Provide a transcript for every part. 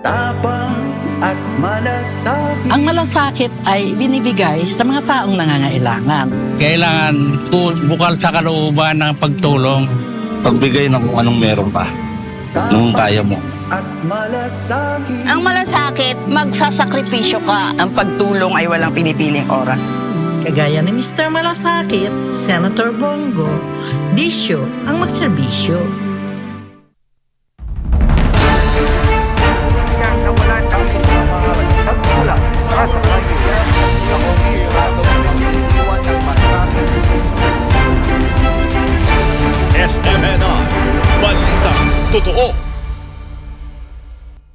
Tapang at malasakit. Ang malasakit ay binibigay sa mga taong nangangailangan. Kailangan bukal sa kalooban ng pagtulong. Pagbigay ng kung anong meron pa, nung kaya mo. At malasakit. Ang malasakit, magsasakripisyo ka. Ang pagtulong ay walang pinipiling oras. Kagaya ni Mr. Malasakit, Senator Bongo, disyo ang magserbisyo. SMNI, Balita Totoo.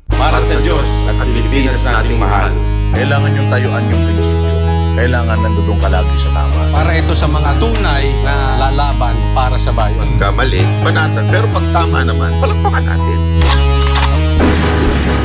Para sa Diyos at ang Pilipinas nating mahal. Kailangan yung tayuan yung prinsipyo. Kailangan nandun ka lagi sa tama. Para ito sa mga tunay na lalaban para sa bayan. Pagkamali, banatan. Pero pag tama naman, palakpakan natin.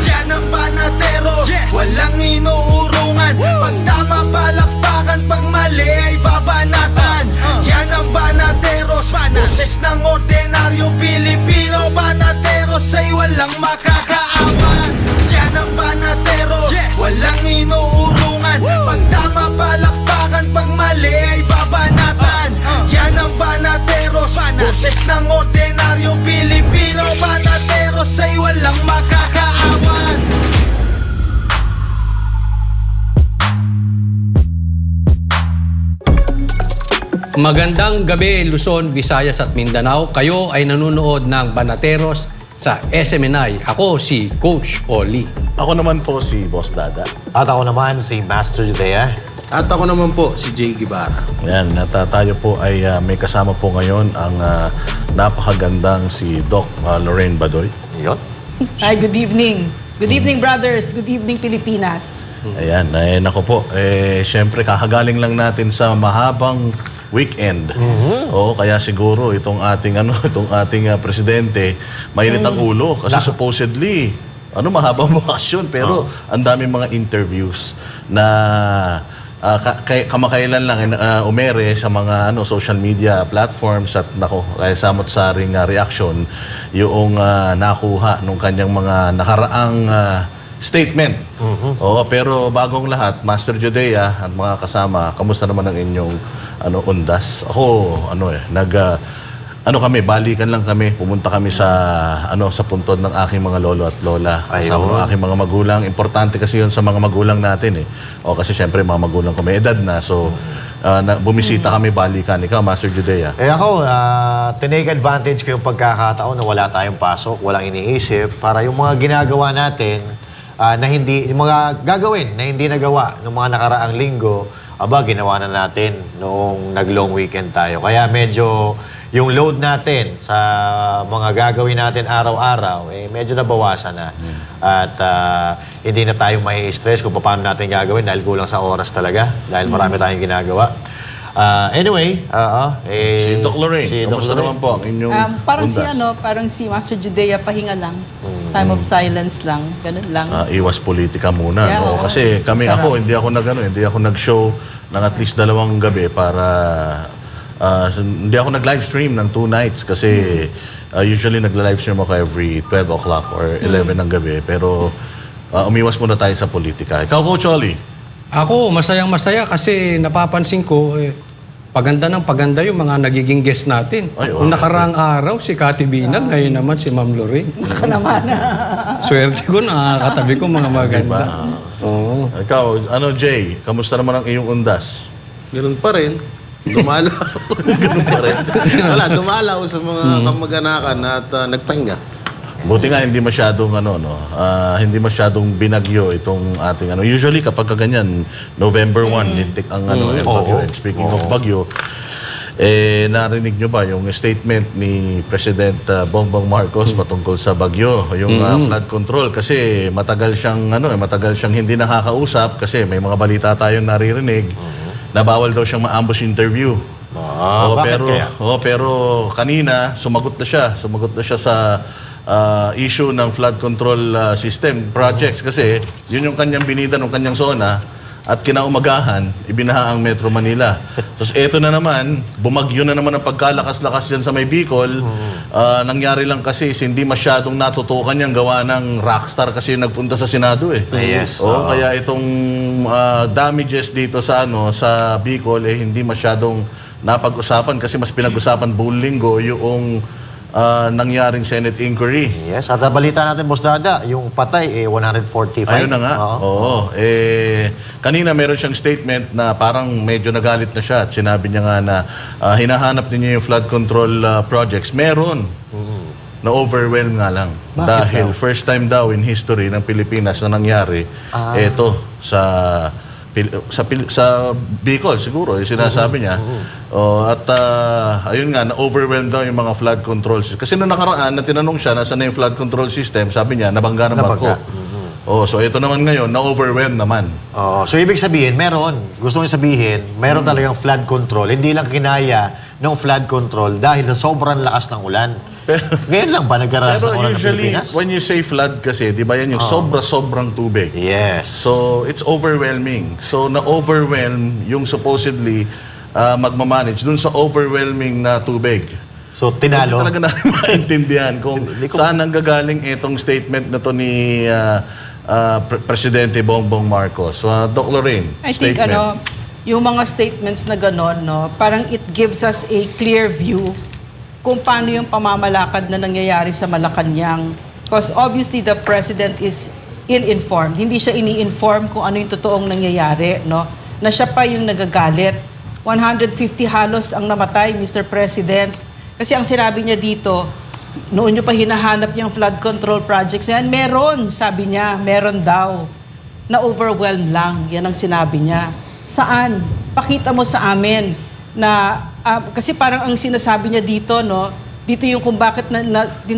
Yan ang Banateros, walang inuurungan. Pag tama, palakpakan. Pag mali ay babanatan. Yan ang Banateros, boses ng ordinaryong Pilipino. Banateros ay walang makakaawan. Yan ang Banateros, walang inuurungan. Pag tama, palakpakan. Pag mali ay babanatan. Yan ang Banateros, boses ng ordinaryong Pilipino. Banateros ay walang makakaawan. Magandang gabi, Luzon, Visayas at Mindanao. Kayo ay nanonood ng Banateros sa SMNI. Ako si Coach Oli. Ako naman po si Boss Dada. At ako naman si Master Judea. At ako naman po, si Jay Guevara. Ayan, tayo po ay may kasama po ngayon ang napakagandang si Doc Lorraine Badoy. Yun. Hi, good evening. Good evening, brothers. Good evening, Pilipinas. Ayan, nako po. Siyempre, kakagaling lang natin sa mahabang weekend. Oo, kaya siguro itong ating presidente mainit ang ulo kasi supposedly mahabang bakasyon pero ang daming mga interviews na kamakailan lang umere sa mga social media platforms at kaya samot-saring reaction yung nakuha nung kanyang mga nakaraang statement. Oo, pero bagong lahat, Master Judea at mga kasama, kamusta naman ang inyong undas? Ako, balikan lang kami, pumunta kami sa puntod ng aking mga lolo at lola. Kasama ng aking mga magulang. Importante kasi yun sa mga magulang natin eh. O kasi syempre mga magulang ko may edad na. So, bumisita kami, balikan. Ikaw, Master Judea. Ako, tinake advantage ko yung pagkakataon na wala tayong pasok, walang iniisip, para yung mga ginagawa natin, yung mga gagawin na hindi nagawa ng mga nakaraang linggo, ginawa na natin noong nag-long weekend tayo. Kaya medyo yung load natin sa mga gagawin natin araw-araw, medyo nabawasan na. At hindi na tayo may stress kung paano natin gagawin dahil kulang sa oras talaga. Dahil marami tayong ginagawa. Anyway, si Doc Lorraine, kamusta naman po ang inyong parang si Master Judea, pahinga lang. Time of silence lang. Ganun lang. Iwas politika muna. Yeah, no? Kasi hindi ako nag-show ng at least 2 gabi para hindi ako nag-live stream ng 2 nights kasi usually nag-live stream ako every 12 o'clock or 11 ng gabi. Pero umiwas muna tayo sa politika. Ikaw, Coach Oli? Ako, masayang-masaya kasi napapansin ko, paganda ng paganda yung mga nagiging guest natin. Kung nakaraang araw, si Kati Binag, ngayon naman si Ma'am Lorraine. Naka naman. Swerte ko, nakakatabi ko mga maganda. Oo. Ikaw, Jay, kamusta naman ang iyong undas? Ganun pa rin. Dumalaw. Ganun pa rin. Wala, dumalaw sa mga kamag-anakan at nagpahinga. Buti nga hindi masyadong hindi masyadong binagyo itong ating Usually kapag ganyan, November 1, lintik ang bagyo. Speaking of bagyo, narinig nyo ba yung statement ni President Bongbong Marcos patungkol sa bagyo, yung flood control kasi matagal siyang hindi nakakausap kasi may mga balita tayong naririnig na bawal daw siyang ma-ambush interview. Pero kanina sumagot na siya sa issue ng flood control system projects kasi yun yung kanyang binida ng kanyang zona at kinaumagahan, ibinaha ang Metro Manila. Tapos eto na naman, bumagyo na naman ang pagkalakas-lakas dyan sa may Bicol. Nangyari lang kasi hindi masyadong natutukan yung gawa ng rockstar kasi yung nagpunta sa Senado eh. Yes. Kaya itong damages dito sa sa Bicol eh hindi masyadong napag-usapan kasi mas pinag-usapan buong linggo yung nangyaring Senate inquiry. Yes, at balita natin, Boss Dada, yung patay, 145. Ayun na nga. Oo. Kanina meron siyang statement na parang medyo nagalit na siya at sinabi niya nga na hinahanap ninyo yung flood control projects. Meron. Na-overwhelm nga lang. Dahil first time daw in history ng Pilipinas na nangyari, eto sa Bicol siguro, yung sinasabi niya. Ayun nga, na-overwhelmed daw yung mga flood control system. Kasi noong nakaraan, na tinanong siya, nasa na yung flood control system, sabi niya, nabangga ng barko. So ito naman ngayon, na-overwhelmed naman. So ibig sabihin, gusto nyo sabihin, meron talagang flood control. Hindi lang kinaya ng flood control dahil sa sobrang lakas ng ulan. Ngayon lang ba nagkaranas ng ulan ng usually, Pilipinas? when you say flood kasi, di ba yan yung sobrang tubig. Yes. So, it's overwhelming. So, na-overwhelm yung supposedly magmamanage dun sa overwhelming na tubig. So, tinalo. Hindi talaga natin maintindihan kung saan nanggagaling itong statement na to ni Presidente Bongbong Marcos. Doc Lorraine, I think statement. yung mga statements na gano'n, parang it gives us a clear view kung paano yung pamamalakad na nangyayari sa Malacanang. Because obviously the President is ill-informed. Hindi siya ini-inform kung ano yung totoong nangyayari, na siya pa yung nagagalit. 150 halos ang namatay, Mr. President. Kasi ang sinabi niya dito, noon nyo pa hinahanap yung flood control projects na yan, meron, sabi niya, meron daw. Na-overwhelm lang, yan ang sinabi niya. Saan? Pakita mo sa amin na kasi parang ang sinasabi niya dito, dito yung kung bakit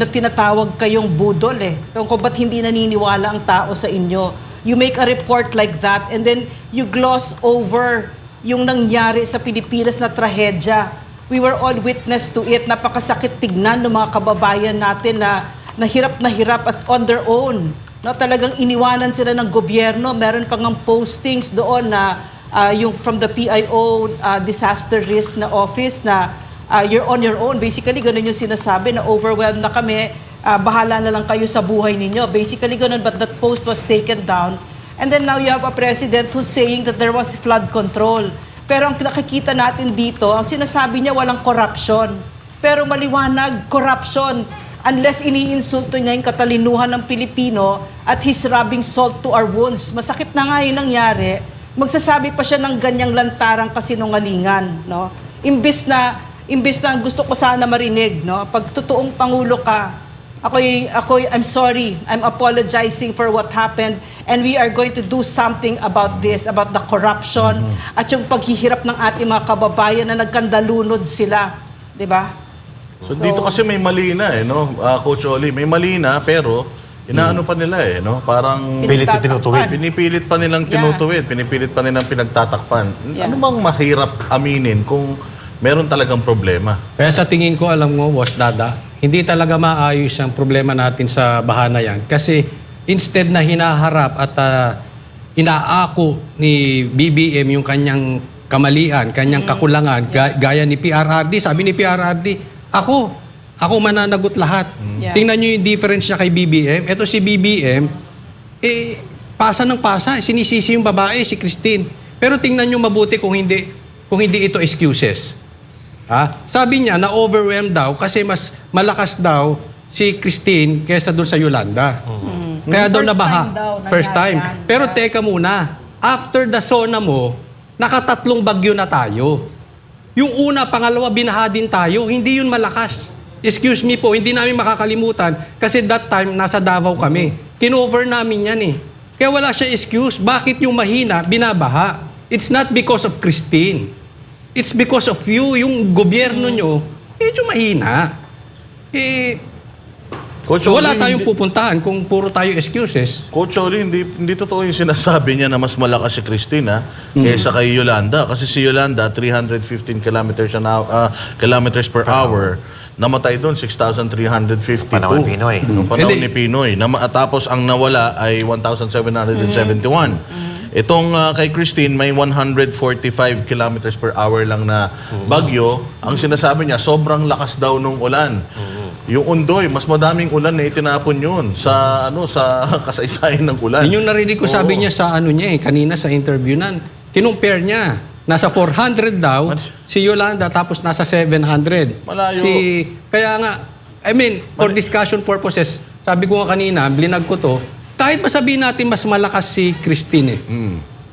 tinatawag kayong budol kung ba't hindi naniniwala ang tao sa inyo. You make a report like that and then you gloss over yung nangyari sa Pilipinas na trahedya. We were all witness to it. Napakasakit tignan ng mga kababayan natin na hirap at on their own. Talagang iniwanan sila ng gobyerno. Meron pang postings doon na yung from the PIO disaster risk na office na you're on your own. Basically, ganun yung sinasabi na overwhelmed na kami. Bahala na lang kayo sa buhay ninyo. Basically, ganun. But that post was taken down. And then now you have a president who's saying that there was flood control. Pero ang nakikita natin dito, ang sinasabi niya walang corruption. Pero maliwanag, corruption. Unless iniinsulto niya yung katalinuhan ng Pilipino at he's rubbing salt to our wounds. Masakit na nga yung nangyari. Magsasabi pa siya ng ganyang lantarang kasinungalingan, Imbes na gusto ko sana marinig, Pag totoong pangulo ka, I'm sorry, I'm apologizing for what happened and we are going to do something about this, about the corruption at yung paghihirap ng ating mga kababayan na nagkandalunod sila, 'di ba? So dito kasi may mali na Coach Oli, may mali na pero inaano pa nila parang pinipilit pa nilang tinutuwid, pinipilit pa nilang pinagtatakpan. Ano bang mahirap aminin kung meron talagang problema? Kaya sa tingin ko, alam mo, Boss Dada, hindi talaga maayos ang problema natin sa baha na yan. Kasi instead na hinaharap at inaako ni BBM yung kanyang kamalian, kanyang kakulangan, gaya ni PRRD, sabi ni PRRD, ako mananagot lahat. Tingnan nyo yung difference niya kay BBM. Ito si BBM, pasa ng pasa. Sinisisi yung babae, si Christine. Pero tingnan nyo mabuti kung hindi ito excuses. Sabi niya, na-overwhelmed daw kasi mas malakas daw si Christine kaysa doon sa Yolanda. Kaya daw nabaha. First time. Pero teka muna, after the SONA mo, nakatatlong bagyo na tayo. Yung una, pangalawa, binaha din tayo. Hindi yun malakas. Excuse me po, hindi namin makakalimutan kasi that time nasa Davao kami. Kinover namin yan Kaya wala siya excuse. Bakit yung mahina, binabaha? It's not because of Christine. It's because of you. Yung gobyerno nyo, medyo mahina. Coach wala Oli, tayong pupuntahan kung puro tayo excuses. Coach Oli, hindi totoo yung sinasabi niya na mas malakas si Christine kaysa kay Yolanda. Kasi si Yolanda, 315 kilometers per hour. Namatay doon, 6,352. Panahon ni Pinoy. Panahon ni Pinoy. Tapos ang nawala ay 1,771. Itong kay Christine, may 145 kilometers per hour lang na bagyo. Ang sinasabi niya, sobrang lakas daw nung ulan. Yung Ondoy, mas madaming ulan na itinapon yun sa sa kasaysayan ng ulan. Yun yung narinig ko sabi niya sa kanina sa interview kinumpare niya. Nasa 400 daw, si Yolanda, tapos nasa 700. Malayo. Kaya nga, for discussion purposes, sabi ko nga kanina, blinag ko to, kahit masabihin natin mas malakas si Christine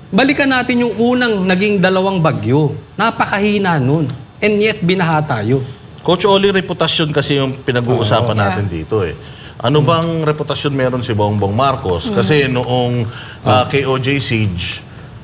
balikan natin yung unang naging 2 bagyo. Napakahina nun. And yet, binaha tayo. Coach Oli, reputasyon kasi yung pinag-uusapan natin dito eh. Ano bang reputasyon meron si Bongbong Marcos? Kasi noong KOJ siege,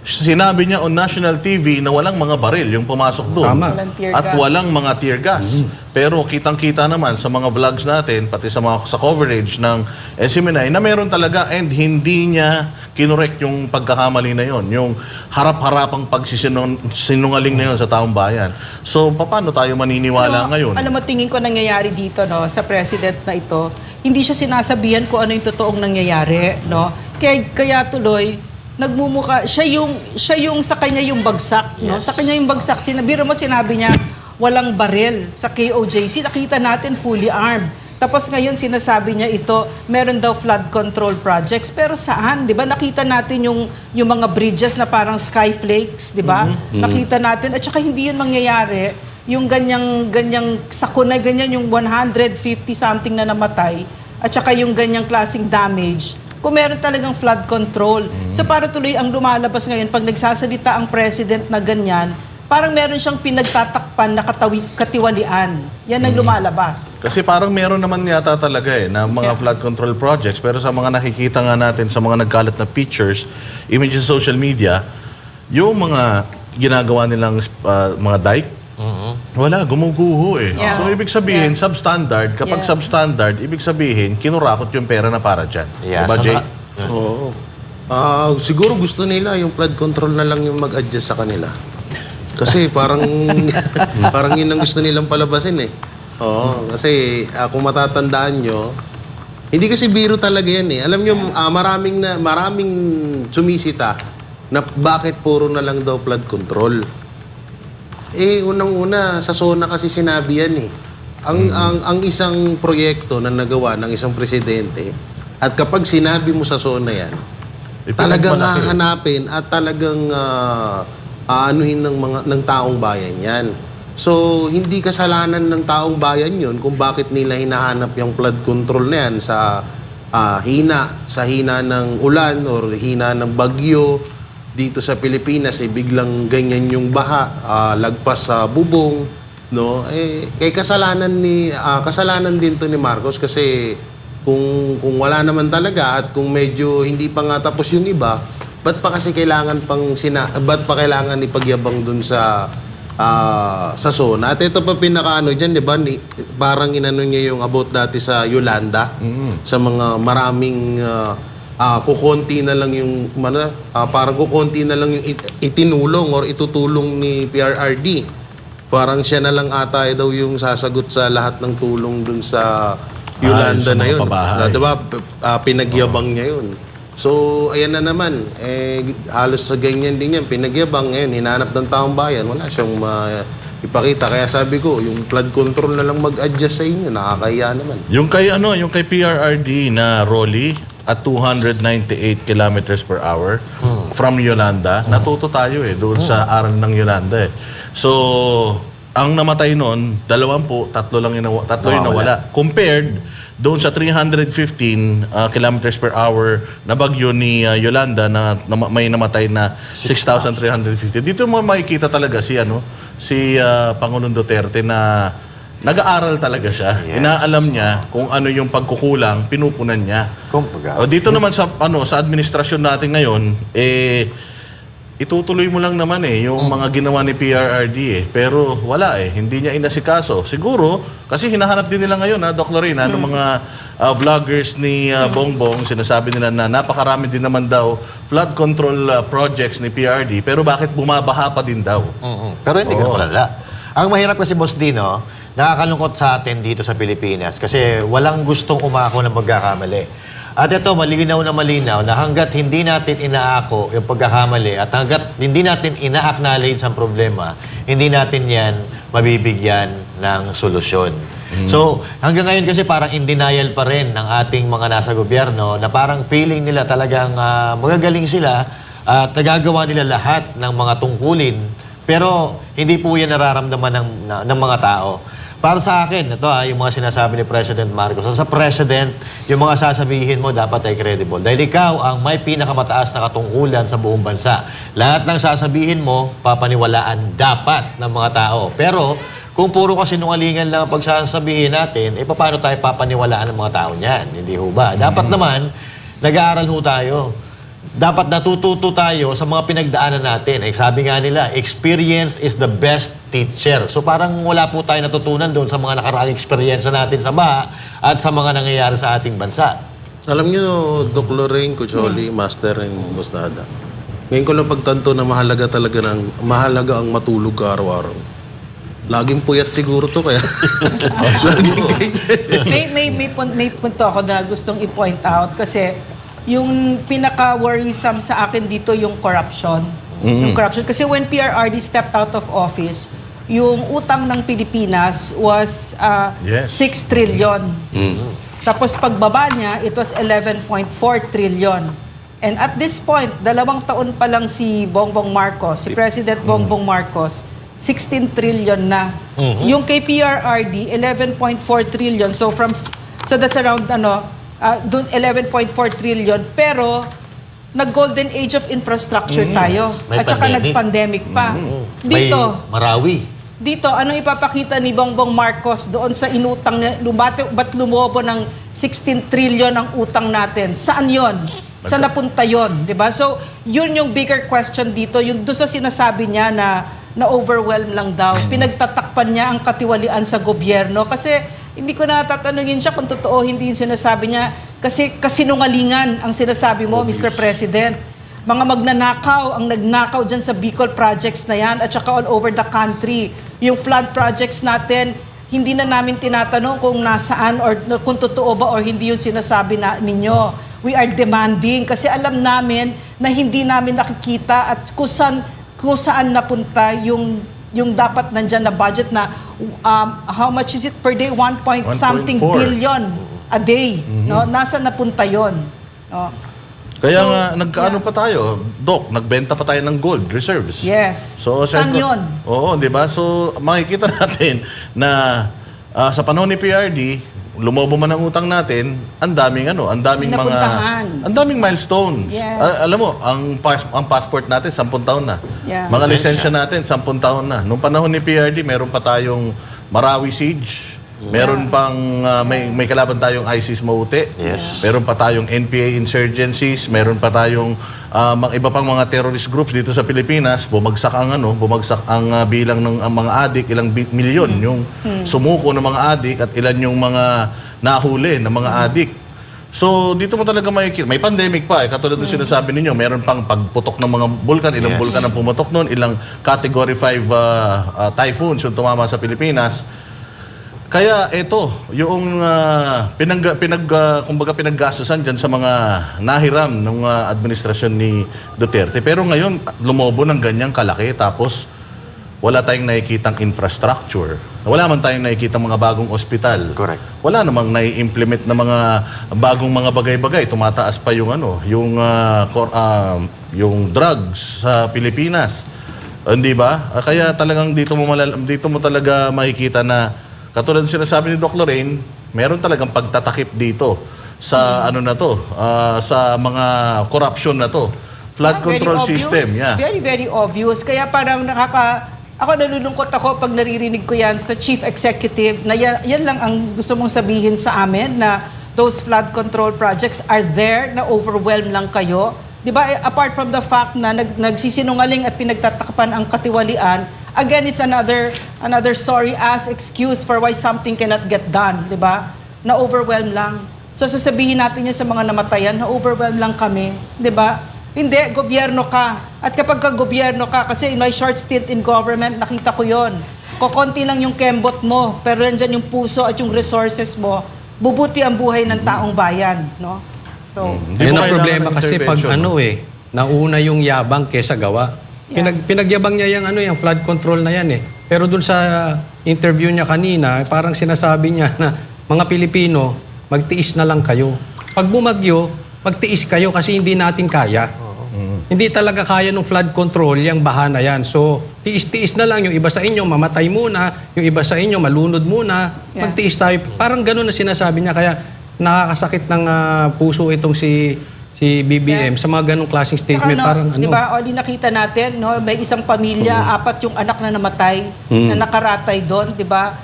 sinabi niya on national TV na walang mga baril yung pumasok doon. Tama. Walang tear At gas. walang mga tear gas. Pero kitang-kita naman sa mga vlogs natin, pati sa coverage ng SMNI, na meron talaga and hindi niya kinorek yung pagkakamali na yon, yung harap-harapang pagsisinungaling na yon sa taong bayan. So, paano tayo maniniwala ngayon? Alam mo, tingin ko nangyayari dito, no, sa president na ito, hindi siya sinasabihan kung ano yung totoong nangyayari, no? Kaya tuloy, nagmumuka, siya yung sa kanya yung bagsak, no? Sa kanya yung bagsak, biro mo sinabi niya, walang baril sa KOJC, nakita natin fully armed. Tapos ngayon sinasabi niya ito, meron daw flood control projects, pero saan? 'Di ba? Nakita natin yung mga bridges na parang skyflakes, 'di ba? Nakita natin at saka hindi 'yun mangyayari, yung ganyang sakunay ganyan yung 150 something na namatay at saka yung ganyang klaseng damage. Kung meron talagang flood control. So para tuloy ang lumalabas ngayon pag nagsasalita ang president na ganyan, parang meron siyang pinagtatakpan na katiwalian. Yan ang lumalabas. Kasi parang meron naman yata talaga na mga flood control projects, pero sa mga nakikita nga natin sa mga nagkalat na pictures, images sa social media, yung mga ginagawa nilang mga dike, wala, gumuguho eh. Yeah. So, ibig sabihin, substandard. Kapag Yes. substandard, ibig sabihin, kinurakot yung pera na para dyan. Yeah, Diba, so Jay? Oo. Siguro gusto nila yung flood control na lang yung mag-adjust sa kanila. Kasi parang parang yun ang gusto nilang palabasin eh. Oo, kasi kung matatandaan nyo, hindi kasi biro talaga yan eh. Alam nyo, maraming sumisita na bakit puro na lang daw flood control. Unang-una, sa SONA kasi sinabi yan eh. Ang isang proyekto na nagawa ng isang presidente, at kapag sinabi mo sa SONA yan, talagang hahanapin at talagang aanuhin ng taong bayan yan. So, hindi kasalanan ng taong bayan yun kung bakit nila hinahanap yung flood control na yan sa hina ng ulan or hina ng bagyo dito sa Pilipinas, biglang ganyan yung baha, lagpas sa bubong, no? Kasalanan din to ni Marcos kasi kung wala naman talaga at kung medyo hindi pa nga tapos yung iba, ba't pa kasi kailangan ipagyabang dun sa SONA? At ito pa pinakaano dyan, di ba? Parang inano niya yung about dati sa Yolanda, sa mga maraming kukonti na lang yung parang kukonti na lang yung itinulong or itutulong ni PRRD. Parang siya na lang ata daw yung sasagot sa lahat ng tulong dun sa Yolanda na yun. Diba? Pinagyabang niya yun. So, ayan na naman. Halos sa ganyan din yan. Pinagyabang ngayon, hinanap ng taong bayan. Wala siyang ipakita. Kaya sabi ko, yung flood control na lang mag-adjust sa inyo. Nakakahiya naman. Yung kay PRRD na Rolly at 298 kilometers per hour from Yolanda, natuto tayo doon sa aral ng Yolanda So, ang namatay noon, 20, tatlo yung nawala. Compared doon sa 315 kilometers per hour na bagyo ni Yolanda na may namatay na 6,350. Dito mo makikita talaga si Pangulong Duterte na nag-aaral talaga siya. Yes. Inaalam niya kung ano yung pagkukulang, pinupunan niya. Kumbaga. Dito naman sa administrasyon natin ngayon, itutuloy mo lang naman yung mga ginawa ni PRRD pero wala hindi niya inasikaso. Siguro kasi hinahanap din nila ngayon Doc Lorena, ng mga vloggers ni Bongbong, sinasabi nila na napakarami din naman daw flood control projects ni PRRD pero bakit bumabaha pa din daw? Pero hindi ganun kalala. Ang mahirap kasi, Boss Dino, nakakalungkot sa atin dito sa Pilipinas kasi walang gustong umako ng magkakamali. At ito, malinaw na hanggat hindi natin inaako yung pagkakamali at hanggat hindi natin ina-acknowledge ang problema, hindi natin yan mabibigyan ng solusyon. So, hanggang ngayon kasi parang in denial pa rin ng ating mga nasa gobyerno na parang feeling nila talagang magagaling sila at nagagawa nila lahat ng mga tungkulin, pero hindi po yan nararamdaman ng mga tao. Para sa akin, ito yung mga sinasabi ni President Marcos. Sa President, yung mga sasabihin mo dapat ay credible. Dahil ikaw ang may pinakamataas na katungkulan sa buong bansa. Lahat ng sasabihin mo, papaniwalaan dapat ng mga tao. Pero kung puro kasinungalingan lang ang pagsasabihin natin, paano tayo papaniwalaan ng mga tao niyan? Hindi ho ba? Dapat naman, nag-aaral ho tayo. Dapat natututo tayo sa mga pinagdaanan natin. Sabi nga nila, experience is the best teacher. So parang wala po tayo natutunan doon sa mga nakaraang experience natin sa baha at sa mga nangyayari sa ating bansa. Alam nyo, Doc Lorraine, Kucholi, Master, and Gusnada, ngayon ko lang pagtanto na mahalaga ang matulog ka araw-araw. Laging puyat siguro to kaya. may punto ako na gustong i-point out kasi yung pinaka-worrisome sa akin dito yung corruption. Yung corruption. Kasi when PRRD stepped out of office, yung utang ng Pilipinas was 6 trillion. Tapos pagbaba niya, it was 11.4 trillion. And at this point, 2 taon pa lang si Bongbong Marcos, si President Bongbong Marcos, 16 trillion na. Yung kay PRRD, 11.4 trillion. So that's around 11.4 trillion. Pero nag-golden age of infrastructure tayo. May at saka pandemic. nag-pandemic pa. May Dito, Marawi. dito, anong ipapakita ni Bongbong Marcos doon sa inutang na ba't lumobo ng 16 trillion ang utang natin? Saan yon? Saan napunta yon? Diba? So, yun yung bigger question dito. Yung doon sa sinasabi niya na overwhelm lang daw. Pinagtatakpan niya ang katiwalian sa gobyerno. Kasi hindi ko natatanungin siya kung totoo hindi yung sinasabi niya. Kasi kasinungalingan ang sinasabi mo, Mr. President. Mga magnanakaw, ang nagnakaw dyan sa Bicol projects na yan at saka all over the country. Yung flood projects natin, hindi na namin tinatanong kung nasaan or kung totoo ba or hindi yung sinasabi ninyo. We are demanding kasi alam namin na hindi namin nakikita at kung saan napunta yung dapat nandyan na budget na how much is it per day? 1.something billion a day. No? Nasaan napunta yon? No? Kaya nga, nagkaano pa tayo, Doc, nagbenta pa tayo ng gold reserves. Yes. So, saan yun? Oo, di ba? So, makikita natin na sa panahon ni PRD, lumobo man ang utang natin, ang daming milestone. Yes. Alam mo, ang passport natin 10 taon na. Yeah. Mga lisensya natin 10 taon na. Nung panahon ni PRD, meron pa tayong Marawi Siege. Meron pang may kalaban tayong ISIS Maute. Yes. Meron pa tayong NPA insurgencies, meron pa tayong iba pang mga terrorist groups dito sa Pilipinas. Bumagsak ang bilang ng mga adik, ilang milyon yung sumuko ng mga adik at ilan yung mga nahuli ng mga adik. So dito mo talaga makikita. May pandemic pa katulad ng sinasabi ninyo, meron pang pagputok ng mga bulkan, ilang bulkan ang pumutok noon, ilang category 5 typhoons yung tumama sa Pilipinas. Kaya ito, yung kumbaga pinaggastusan dyan sa mga nahiram ng administrasyon ni Duterte. Pero ngayon, lumobo ng ganyang kalaki tapos wala tayong nakikitang infrastructure. Wala man tayong nakikitang mga bagong ospital. Correct. Wala namang nai-implement na mga bagong mga bagay-bagay. Tumataas pa yung yung drugs sa Pilipinas. Hindi ba? Kaya talagang dito mo talaga makikita na katulad ng sinasabi ni Doc Lorraine, meron talagang pagtatakip dito sa sa mga corruption na to. Flood control system, yeah. Very, very obvious. Kaya parang ako nalulungkot ako pag naririnig ko yan sa chief executive na yan lang ang gusto mong sabihin sa amin na those flood control projects are there, na overwhelm lang kayo. Di ba? Apart from the fact na nagsisinungaling at pinagtatakpan ang katiwalian, again, it's another sorry-ass excuse for why something cannot get done, di ba? Na-overwhelm lang. So, sasabihin natin yun sa mga namatayan, na-overwhelm lang kami, di ba? Hindi, gobyerno ka. At kapag gobyerno ka, kasi in my short stint in government, nakita ko yon. Kokonti lang yung kembot mo, pero nandyan yung puso at yung resources mo, bubuti ang buhay ng taong bayan, no? So, Hindi Ayun mo ang kailangan problema ng kasi pag intervention, nauna yung yabang kesa gawa. Pinagyabang niya yung flood control na yan eh. Pero dun sa interview niya kanina, parang sinasabi niya na mga Pilipino, magtiis na lang kayo. Pag bumagyo, magtiis kayo kasi hindi natin kaya. Hindi talaga kaya ng flood control yung baha na yan. So, tiis-tiis na lang. Yung iba sa inyo, mamatay muna. Yung iba sa inyo, malunod muna. Magtiis tayo. Parang ganun na sinasabi niya. Kaya nakakasakit ng puso itong si BBM sa mga ganung klaseng statement. Parang ano. Di ba, Oli, nakita natin, no, may isang pamilya, 4 yung anak na namatay, na nakaratay doon, di ba?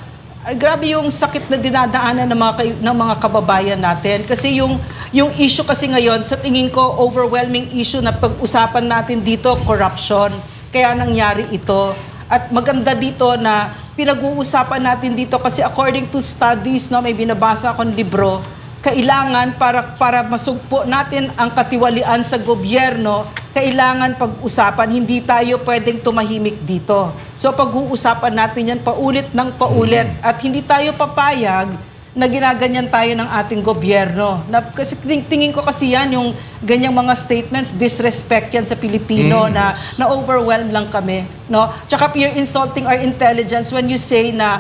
Ay, grabe yung sakit na dinadaanan ng mga kababayan natin. Kasi yung issue kasi ngayon, sa tingin ko, overwhelming issue na pag-usapan natin dito, corruption. Kaya nangyari ito. At maganda dito na pinag-uusapan natin dito kasi according to studies, no, may binabasa akong libro, kailangan para masugpo natin ang katiwalian sa gobyerno, kailangan pag-usapan, hindi tayo pwedeng tumahimik dito. So pag-uusapan natin yan paulit ng paulit at hindi tayo papayag na ginaganyan tayo ng ating gobyerno. Kasi tingin ko kasi yan, yung ganyang mga statements, disrespect yan sa Pilipino na overwhelmed lang kami. No? Tsaka you're insulting our intelligence when you say na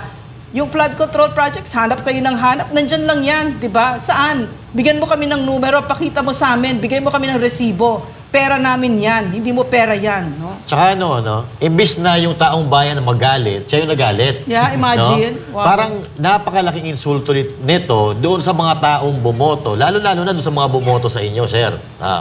yung flood control projects, hanap kayo ng hanap, nandyan lang yan, di ba? Saan? Bigyan mo kami ng numero, pakita mo sa amin, bigay mo kami ng resibo. Pera namin yan, hindi mo pera yan. No? Tsaka imbis na yung taong bayan na magalit, siya yung nagalit. Yeah, imagine. No? Wow. Parang napakalaking insulto nito doon sa mga taong bumoto, lalo-lalo na doon sa mga bumoto sa inyo, sir,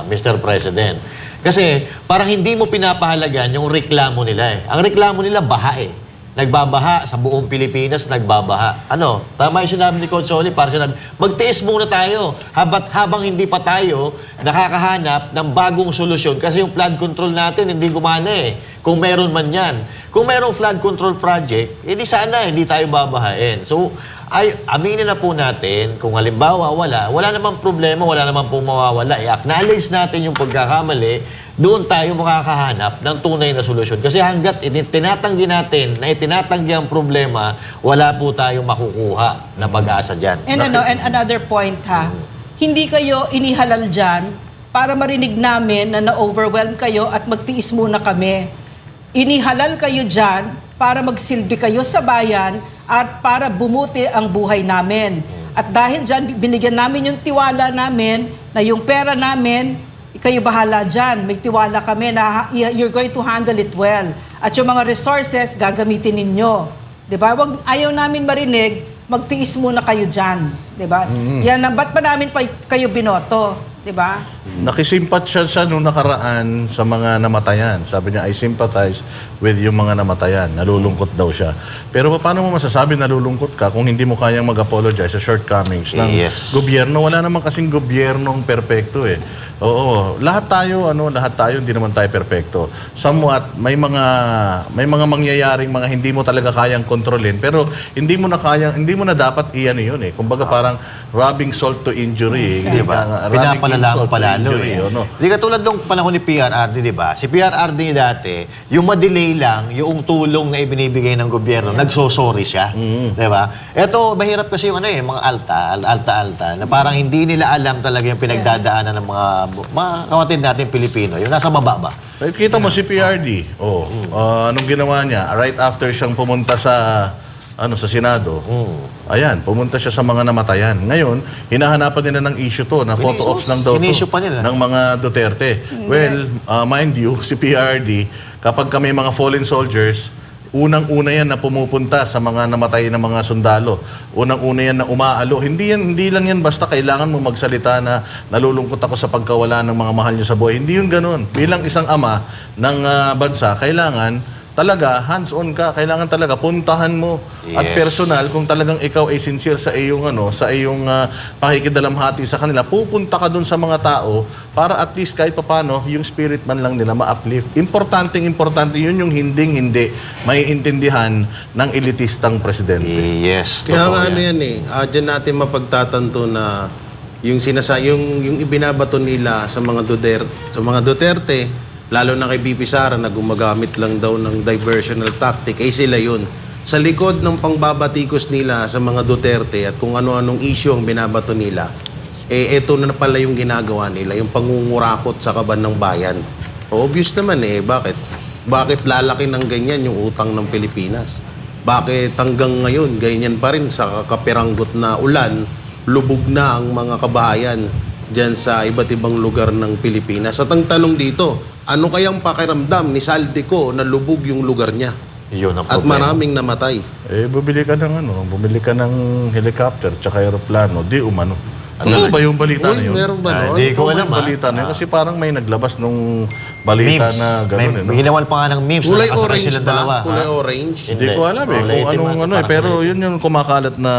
Mr. President. Kasi parang hindi mo pinapahalagan yung reklamo nila eh. Ang reklamo nila, baha eh. Nagbabaha sa buong Pilipinas, nagbabaha. Tama yung sinabi ni Coach Oli, para sinabi, magtiis muna tayo habang hindi pa tayo nakakahanap ng bagong solusyon. Kasi yung flood control natin hindi gumana eh. Kung meron man yan. Kung merong flood control project, edi sana hindi tayo babahain. So, aminin na po natin, kung halimbawa wala namang problema, wala namang pong mawawala. I-acknowledge natin yung pagkakamali, doon tayo makakahanap ng tunay na solusyon. Kasi hanggat tinatanggi natin na itinatanggi ang problema, wala po tayong makukuha na pag-asa dyan. And another point hindi kayo inihalal dyan para marinig namin na na-overwhelm kayo at magtiis muna kami. Inihalal kayo dyan para magsilbi kayo sa bayan at para bumuti ang buhay namin. At dahil dyan, binigyan namin yung tiwala namin na yung pera namin, kayo bahala dyan. May tiwala kami na you're going to handle it well. At yung mga resources, gagamitin ninyo. Diba? Ayaw namin marinig, magtiis muna kayo dyan. Diba? Yan, ba't pa namin kayo binoto? Diba? Nakisimpatya siya nung nakaraan sa mga namatayan. Sabi niya, I sympathize with yung mga namatayan. Nalulungkot daw siya. Pero paano mo masasabi nalulungkot ka kung hindi mo kayang mag-apologize sa shortcomings ng gobyerno? Wala naman kasing gobyernong perpekto eh. Oo, lahat tayo, hindi naman tayo perpekto. Somewhat, may mga mangyayaring mga hindi mo talaga kayang kontrolin, pero hindi mo na dapat iyan yun eh. Kumbaga parang rubbing salt to injury. Di ba? Pinapalala mo palalo eh. Hindi katulad nung panahon ni PRRD, di ba? Si PRRD dati, yung ma-delay lang, yung tulong na ibinibigay ng gobyerno, nagsosorry siya. Di ba? Ito, mahirap kasi yung mga alta, na parang hindi nila alam talaga yung pinagdadaanan ng mga kapatid natin Pilipino. Yung nasa baba ba? Kita mo si PRD, anong ginawa niya? Right after siyang pumunta sa Senado. Ayan, pumunta siya sa mga namatayan. Ngayon, hinahanapan nila ng issue to, na photo ops lang daw to ng mga Duterte. Well, mind you, si PRD, kapag kami mga fallen soldiers, unang-una yan na pumupunta sa mga namatay na mga sundalo. Unang-una yan na umaalo. Hindi lang yan basta kailangan mo magsalita na nalulungkot ako sa pagkawala ng mga mahal niyo sa buhay. Hindi yun ganun. Bilang isang ama ng bansa, kailangan talaga, hands-on ka. Kailangan talaga puntahan mo at personal kung talagang ikaw ay sincere sa iyong pakikidalamhati sa kanila. Pupunta ka dun sa mga tao para at least kahit paano yung spirit man lang nila ma-uplift. Importante yun yung hindi maiintindihan ng elitistang presidente. Yes. Kaya nga yan eh. Diyan natin mapagtatanto na yung ibinabato nila sa mga Duterte, lalo na kay BP Sara na gumagamit lang daw ng diversional tactic, sila yun. Sa likod ng pangbabatikos nila sa mga Duterte at kung ano-anong issue ang binabato nila, eto na pala yung ginagawa nila, yung pangungurakot sa kaban ng bayan. Obvious naman bakit? Bakit lalaki ng ganyan yung utang ng Pilipinas? Bakit hanggang ngayon, ganyan pa rin sa kakapiranggot na ulan, lubog na ang mga kabahayan dyan sa iba't ibang lugar ng Pilipinas? At ang tanong dito, ano kayang pakiramdam ni Saldico na lubog yung lugar niya? Yun ang At problema. maraming namatay. Bumili ka ng helicopter tsaka aeroplano, di umano. Ano ba yung balita na yun? Meron ba noon? Hindi ko alam, Yung balita na yun? Kasi parang may naglabas nung balita Memes. na gano'n. May ginawan pa nga ng memes. Kulay nakasakay orange silang ba? dalawa, Kulay ha? orange? Hindi ko alam Kulay kung itim anong ata, ano parang pero kulay yun yung kumakalat na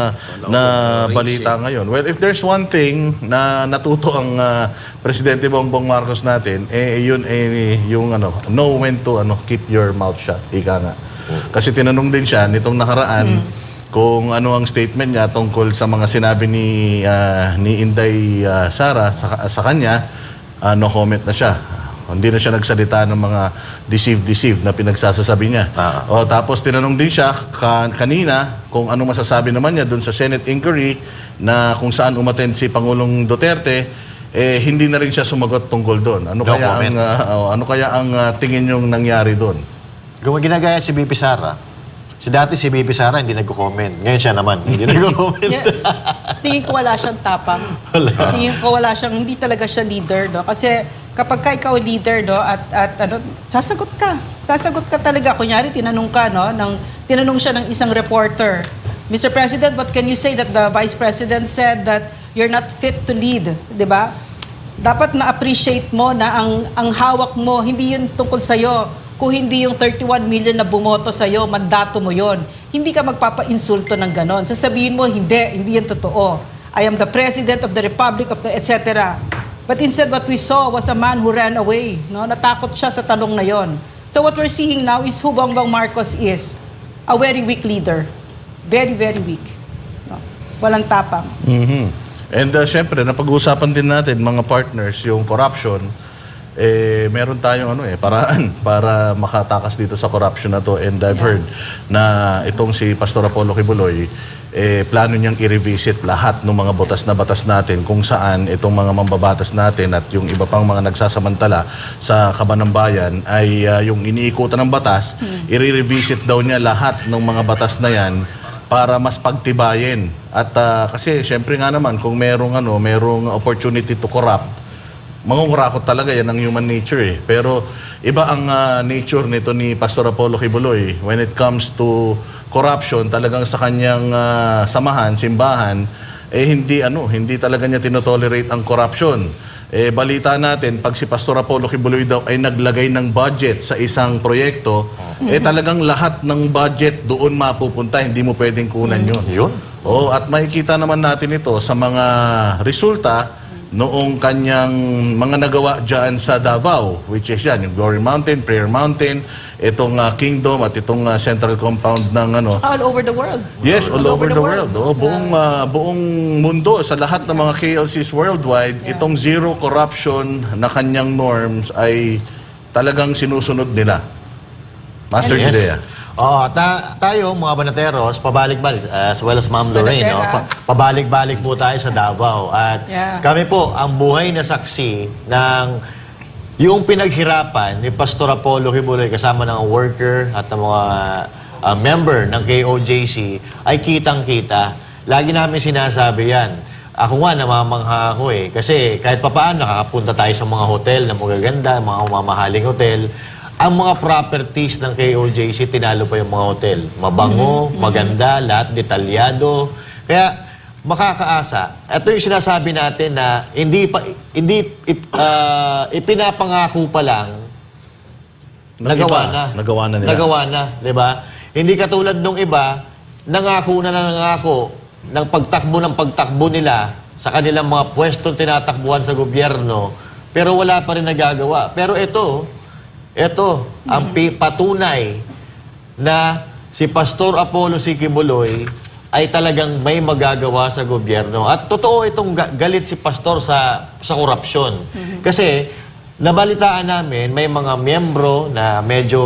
balita ngayon. Well, if there's one thing na natuto ang Presidente Bongbong Marcos natin, yun yung know when to keep your mouth shut. Ika nga. Kasi tinanong din siya nitong nakaraan kung ano ang statement niya tungkol sa mga sinabi ni Inday Sara sa kanya, no comment na siya. Hindi na siya nagsalita ng mga deceive na pinagsasasabi niya. O tapos tinanong din siya kanina kung ano masasabi naman niya dun sa Senate inquiry na kung saan umattend si Pangulong Duterte, hindi na rin siya sumagot tungkol doon. Ano kaya ang tingin niyong nangyari doon? Ginagaya si BP Sara. Dati si BP Sara hindi nagko-comment. Ngayon siya naman, hindi nagko-comment. Tingin ko wala siyang tapang. Tingin ko hindi talaga siya leader, no? Kasi kapag ka ikaw leader, no, at sasagot ka. Sasagot ka talaga. Kunyari, tinanong ka, no, tinanong siya ng isang reporter, Mr. President, what can you say that the Vice President said that you're not fit to lead? Di ba? Dapat na-appreciate mo na ang hawak mo, hindi yun tungkol sa'yo. Kung hindi yung 31 million na bumoto sa'yo, mandato mo yon. Hindi ka magpapa-insulto ng ganon. Sasabihin mo, hindi yan totoo. I am the President of the Republic of the etc. But instead, what we saw was a man who ran away. No? Natakot siya sa tanong na yon. So what we're seeing now is who Bongbong Marcos is. A very weak leader. Very, very weak. No? Walang tapang. And syempre, napag-uusapan din natin mga partners yung corruption. Meron tayong paraan para makatakas dito sa corruption na to. And I've heard na itong si Pastor Apollo Kibuloy, plano niyang i-revisit lahat ng mga batas natin kung saan itong mga mambabatas natin at yung iba pang mga nagsasamantala sa kaban ng bayan ay yung iniikutan ng batas, i-revisit daw niya lahat ng mga batas na yan para mas pagtibayin. At kasi syempre nga naman kung merong opportunity to corrupt, mangungurakot talaga yan ang human nature Pero iba ang nature nito ni Pastor Apollo Kibuloy when it comes to corruption. Talagang sa kanyang simbahan, hindi talaga niya tinotolerate ang corruption. Balita natin, pag si Pastor Apollo Kibuloy daw ay naglagay ng budget sa isang proyekto, talagang lahat ng budget doon mapupunta, hindi mo pwedeng kunan yun. At makikita naman natin ito sa mga resulta noong kanyang mga nagawa dyan sa Davao, which is yung Glory Mountain, Prayer Mountain, itong Kingdom at itong Central Compound ng All over the world. Yes, all over the world. Buong mundo, sa lahat ng mga KLCs worldwide, itong zero corruption na kanyang norms ay talagang sinusunod nila. Master Judea. Tayo, mga banateros, pabalik-balik, as well as Ma'am Lorraine, pabalik-balik po tayo sa Davao. At kami po, ang buhay na saksi ng yung pinaghirapan ni Pastor Apollo Kibuloy kasama ng worker at ng mga member ng KOJC ay kitang-kita. Lagi namin sinasabi yan. Ako nga, namamangha ako Kasi kahit papaano, nakakapunta tayo sa mga hotel na magaganda, mga mamahaling hotel. Ang mga properties ng KOJC, tinalo pa yung mga hotel. Mabango, maganda, lahat detalyado. Kaya makakaasa. Ito yung sinasabi natin na ipinapangako pa lang, nagawa na nila. Di ba? Hindi katulad nung iba, nangako ng pagtakbo nila sa kanilang mga pwestong tinatakbuhan sa gobyerno, pero wala pa rin nagagawa. Pero ito ang patunay na si Pastor Apollo Kibuloy ay talagang may magagawa sa gobyerno. At totoo itong galit si Pastor sa korupsyon. Kasi nabalitaan namin, may mga miyembro na medyo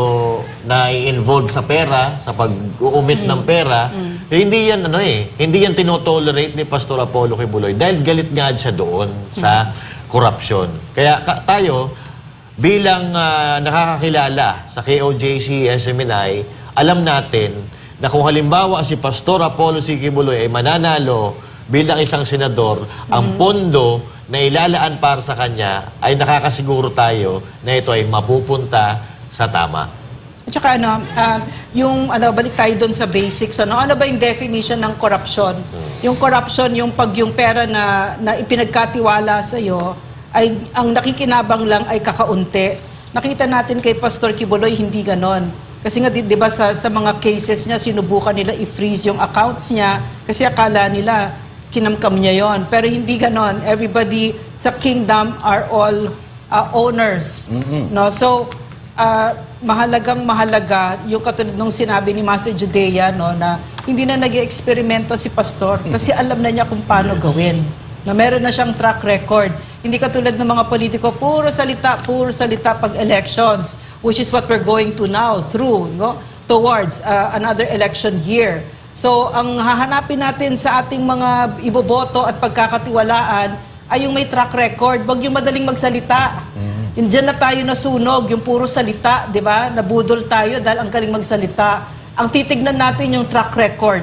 na-involved sa pera, sa pag-uumit ng pera. Hindi yan, hindi yan tinotolerate ni Pastor Apollo Kibuloy dahil galit nga siya doon sa korupsyon. Kaya tayo, bilang nakakakilala sa KOJC, SMNI, alam natin na kung halimbawa si Pastor Apollo C. Kibuloy ay mananalo bilang isang senador, ang pondo na ilalaan para sa kanya ay nakakasiguro tayo na ito ay mapupunta sa tama. At saka balik tayo doon sa basics. Ano ba yung definition ng corruption? Yung corruption, yung pera na ipinagkatiwala sa iyo, ay ang nakikinabang lang ay kakaunti. Nakita natin kay Pastor Kibuloy, hindi ganon. Kasi nga, di ba sa mga cases niya, sinubukan nila i-freeze yung accounts niya kasi akala nila kinamkam niya yon. Pero hindi ganon. Everybody sa kingdom are all owners. No? So, mahalaga yung katulad nung sinabi ni Master Judea, no, na hindi na nag-eksperimento si Pastor kasi alam na niya kung paano gawin. Na meron na siyang track record. Hindi katulad ng mga politiko, puro salita pag elections, which is what we're going to now towards another election year. So, ang hahanapin natin sa ating mga iboboto at pagkakatiwalaan ay yung may track record. Wag yung madaling magsalita. Diyan na tayo nasunog, yung puro salita, di ba? Nabudol tayo dahil ang galing magsalita. Ang titignan natin yung track record.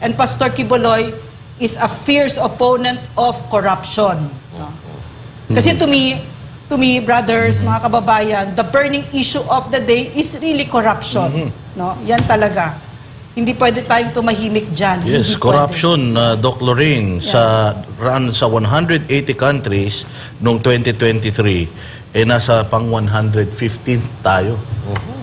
And Pastor Kibuloy is a fierce opponent of corruption. No? Kasi to me, brothers, mga kababayan, the burning issue of the day is really corruption. No? Yan talaga. Hindi pwede tayong tumahimik dyan. Yes, Hindi corruption, Doc Lorraine, sa 180 countries noong 2023, nasa pang 115 tayo.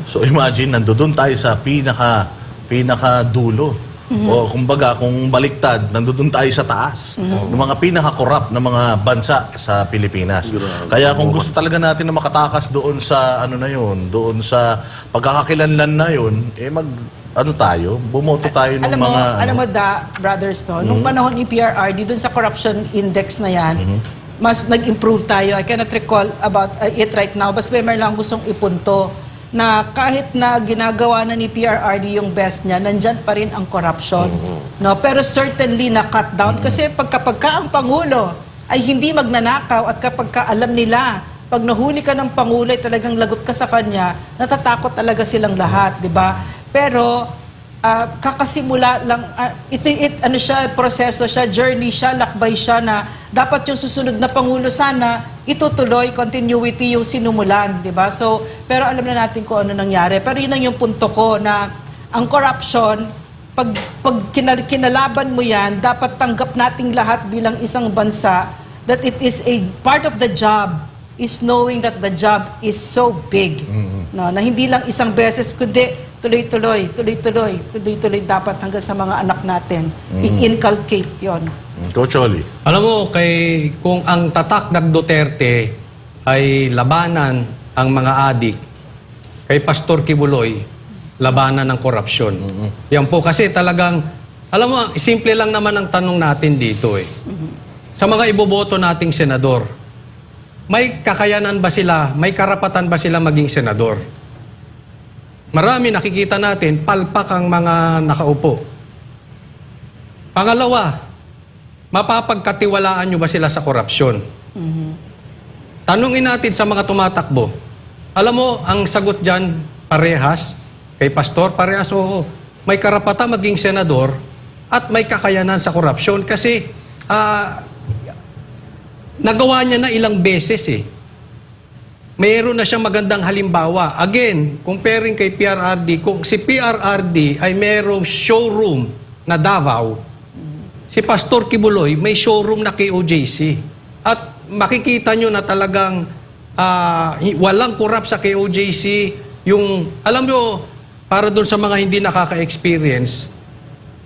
So imagine, nandoon tayo sa pinaka dulo. O kumbaga, kung baliktad, nandoon tayo sa taas. Ng mga pinaka-corrupt na mga bansa sa Pilipinas. Kaya kung gusto talaga natin na makatakas doon sa doon sa pagkakakilanlan na yun, bumoto tayo ng mga... Alam mo, brothers, nung panahon ni PRRD, dun sa corruption index na yan, mas nag-improve tayo. I cannot recall about it right now. Basta may lang gustong ipunto na kahit na ginagawa na ni PRRD yung best niya, nandyan pa rin ang corruption. No? Pero certainly na-cut down. Kasi kapag ang Pangulo ay hindi magnanakaw at kapag alam nila, pag nahuli ka ng Pangulo ay talagang lagot ka sa kanya, natatakot talaga silang lahat, di ba? Pero kakasimula lang, proseso siya, journey siya, lakbay siya na dapat yung susunod na Pangulo sana itutuloy, continuity yung sinumulan, di ba? So, pero alam na natin kung ano nangyari. Pero yun ang yung punto ko na ang corruption, pag kinalaban mo yan, dapat tanggap nating lahat bilang isang bansa that it is a part of the job is knowing that the job is so big. No, na hindi lang isang beses, kundi tuloy-tuloy dapat hanggang sa mga anak natin. I-inculcate yon. Coach Oli. Alam mo, kung ang tatak ng Duterte ay labanan ang mga adik, kay Pastor Kibuloy, labanan ng korupsyon. Yan po, kasi talagang, alam mo, simple lang naman ang tanong natin dito . Sa mga iboboto nating senador, may kakayanan ba sila, may karapatan ba sila maging senador? Marami nakikita natin, palpak ang mga nakaupo. Pangalawa, mapapagkatiwalaan nyo ba sila sa korupsyon? Tanungin natin sa mga tumatakbo. Alam mo, ang sagot dyan, parehas, kay Pastor, parehas, oo. May karapatan maging senador at may kakayanan sa korupsyon kasi nagawa niya na ilang beses . Mayroon na siyang magandang halimbawa. Again, comparing kay PRRD, kung si PRRD ay mayroong showroom na Davao, si Pastor Kibuloy may showroom na KOJC. At makikita nyo na talagang walang corrupt sa KOJC. Alam nyo, para doon sa mga hindi nakaka-experience,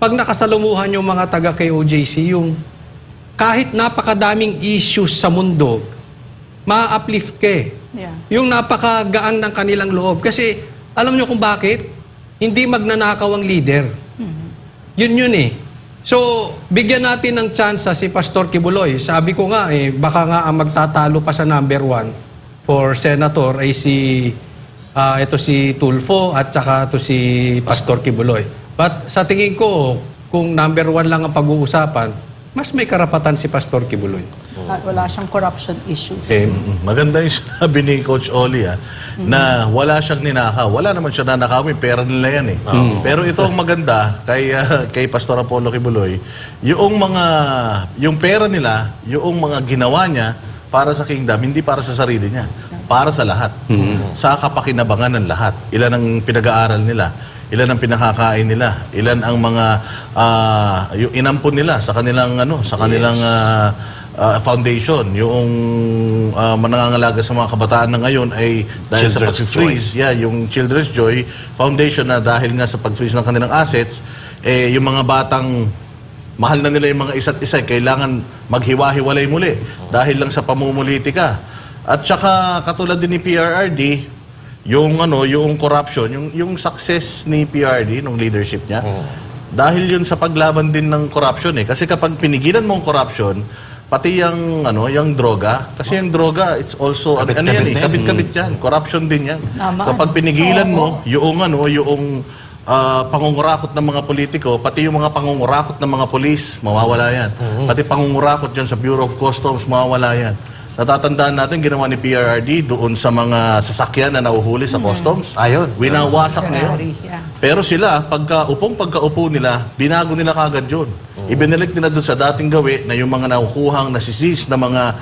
pag nakasalumuhan yung mga taga KOJC, kahit napakadaming issues sa mundo, ma-uplift ka . Yeah. Yung napakagaan ng kanilang loob. Kasi, alam nyo kung bakit? Hindi magnanakaw ang leader. Yun . So, bigyan natin ng chance si Pastor Kibuloy. Sabi ko nga, baka nga ang magtatalo pa sa number 1 for senator ay ito si Tulfo at saka ito si Pastor Kibuloy. But sa tingin ko, kung number 1 lang ang pag-uusapan, mas may karapatan si Pastor Kibuloy. At wala siyang corruption issues. Maganda yung sinabi ni Coach Oli na wala siyang ninakaw. Wala naman siya nanakawin, pera nila yan eh. Pero ito ang maganda kay Pastor Apollo Kibuloy, yung pera nila, yung mga ginawa niya para sa kingdom, hindi para sa sarili niya. Para sa lahat. Sa kapakinabangan ng lahat. Ilan ang pinag-aaral nila. Ilan ang pinakakain nila. Ilan ang mga yung inampon nila sa kanilang foundation. Yung manangangalaga sa mga kabataan na ngayon ay dahil sa pag-freeze, yung Children's Joy Foundation na dahil nga sa pag-freeze ng kanilang assets, yung mga batang mahal na nila yung mga isa't isa, kailangan maghiwa-hiwalay muli dahil lang sa pamumulitika. At saka katulad din ni PRRD, yung corruption, yung success ni PRD nung leadership niya, dahil yun sa paglaban din ng corruption eh. Kasi kapag pinigilan mo ang corruption, pati yung droga, kasi yung droga, it's also kabit-kabit yan, corruption din yan. Kapag pinigilan mo yung pangungurakot ng mga politiko, pati yung mga pangungurakot ng mga polis, mawawala yan. Pati pangungurakot dyan sa Bureau of Customs, mawawala yan. Natatandaan natin, ginawa ni PRRD doon sa mga sasakyan na nauhuli sa customs. Ayun. Winawasak na yun. Pero sila, pagka-upo nila, binago nila kagad yun. Ibinalik nila doon sa dating gawi na yung mga nakukuhang nasiseize na mga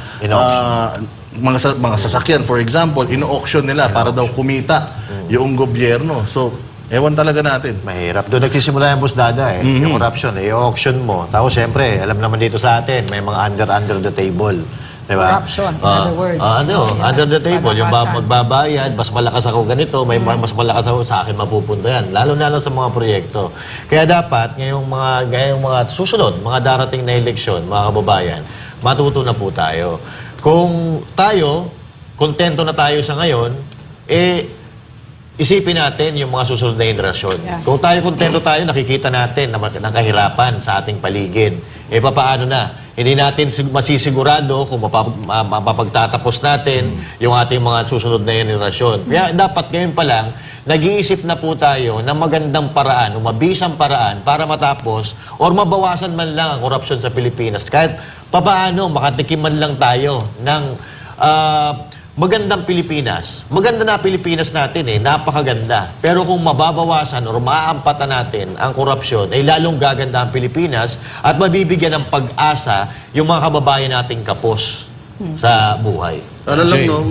sasakyan, for example, ino-auction nila para daw kumita yung gobyerno. So, ewan talaga natin. Mahirap. Doon nagsisimula yung Boss Dada yung corruption, i-auction mo. Tapos siyempre, alam naman dito sa atin, may mga under the table. Diba? Corruption, in other words. Under the table, yung Palakasan. magbabayad, mas malakas ako ganito, may mas malakas ako, sa akin mapupunta yan. Lalo sa mga proyekto. Kaya dapat, ngayong mga susunod, mga darating na eleksyon, mga kababayan, matuto na po tayo. Kung tayo, kontento na tayo sa ngayon, isipin natin yung mga susunod na henerasyon. Kung tayo kontento tayo, nakikita natin na kahirapan sa ating paligid. Papaano na? Hindi natin masisigurado kung mapapagtatapos natin yung ating mga susunod na henerasyon. Kaya dapat ngayon pa lang, nag-iisip na po tayo ng magandang paraan o mabisang paraan para matapos or mabawasan man lang ang korupsyon sa Pilipinas. Kahit papaano, makatikim man lang tayo ng magandang Pilipinas. Maganda na Pilipinas natin napakaganda. Pero kung mababawasan o maaampatan natin ang korupsyon, ay lalong gaganda ang Pilipinas at mabibigyan ng pag-asa yung mga kababayan nating kapos sa buhay. Ano lang,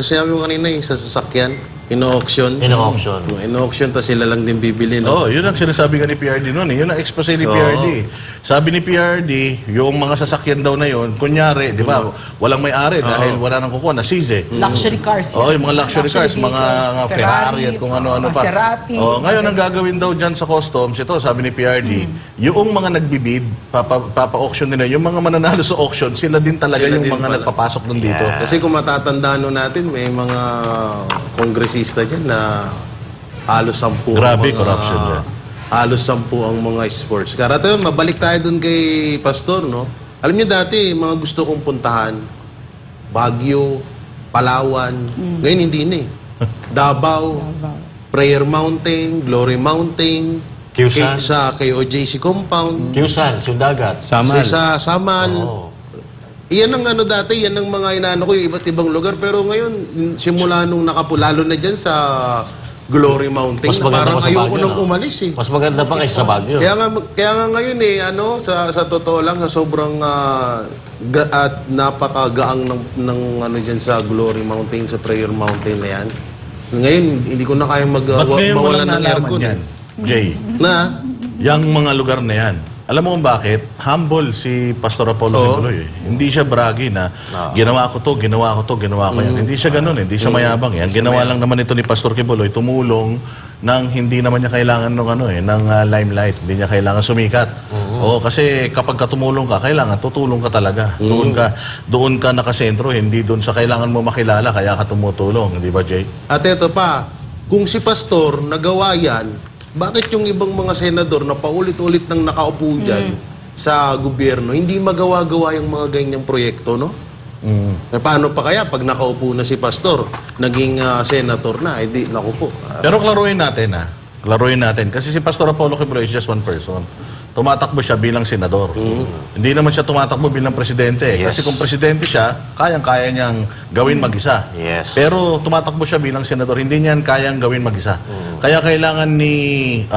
sinabi mo kanina yung sa sasakyan, ino-auction. Ino-auction, tas sila lang din bibili. Yun ang sinasabi ka ni PRD noon. Yun ang expose ni PRD. Sabi ni PRD, yung mga sasakyan daw na yun, kunyari, di ba, walang may-ari dahil wala nang kukuha, nasize. Luxury cars. Yung mga luxury cars, mga Ferrari at kung ano-ano pa. Maserati. Ngayon, ang gagawin daw dyan sa customs, ito, sabi ni PRD, yung mga nagbibid, papa-auction nila, yung mga mananalo sa auction, sila din talaga yung mga nagpapasok nun dito. Kasi kung matatandaan natin, may mga kongresista dyan na halos 10 Grabe, corruption yan. Halos 10 ang mga sports. Kaya ito, mabalik tayo dun kay Pastor, no? Alam niyo dati, mga gusto kong puntahan, Baguio, Palawan, ngayon hindi na Davao, Prayer Mountain, Glory Mountain, Kiusan. sa KOJC compound, Kiusan, Sundagat. Samal. sa Samal. Iyan ang dati, yan ang mga inaano ko, yung iba't ibang lugar. Pero ngayon, simula nung lalo na dyan sa Glory Mountain, Mas maganda parang pa sa ayoko Baguio, nang umalis Mas maganda pa kaysa sa Baguio. Kaya nga ngayon sa totoo lang, sobrang at napakagaang ng dyan sa Glory Mountain, sa Prayer Mountain na yan. Ngayon, hindi ko na kaya Ba't ngayon mawalan walang ng nalaman aircon. yan, Jay? Yung mga lugar na yan. Alam mo kung bakit? Humble si Pastor Apollo Kibuloy. Hindi siya bragi na ginawa ko to, ginawa ko to, ginawa ko yan. Hindi siya ganun, hindi siya mayabang. Yan ginawa lang naman ito ni Pastor Kibuloy, tumulong nang hindi naman niya kailangan ng limelight, hindi niya kailangan sumikat. Kasi kapag tumulong ka, kailangan tutulong ka talaga. Doon ka nakasentro, hindi doon sa kailangan mo makilala kaya ka tumutulong, di ba, Jay? At ito pa, kung si Pastor nagawa yan, bakit yung ibang mga senador na paulit-ulit nang nakaupo dyan sa gobyerno, hindi magawa-gawa yung mga ganyang proyekto, no? Eh, paano pa kaya pag nakaupo na si Pastor, naging senator na, edi naku po. Pero klaruhin natin Klaruhin natin. Kasi si Pastor Apollo Quiboloy is just one person. Tumatakbo siya bilang senador. Hindi naman siya tumatakbo bilang presidente. Yes. Kasi kung presidente siya, kayang-kaya niyang gawin mag-isa. Yes. Pero tumatakbo siya bilang senador, hindi niyan kayang gawin mag-isa. Kaya kailangan ni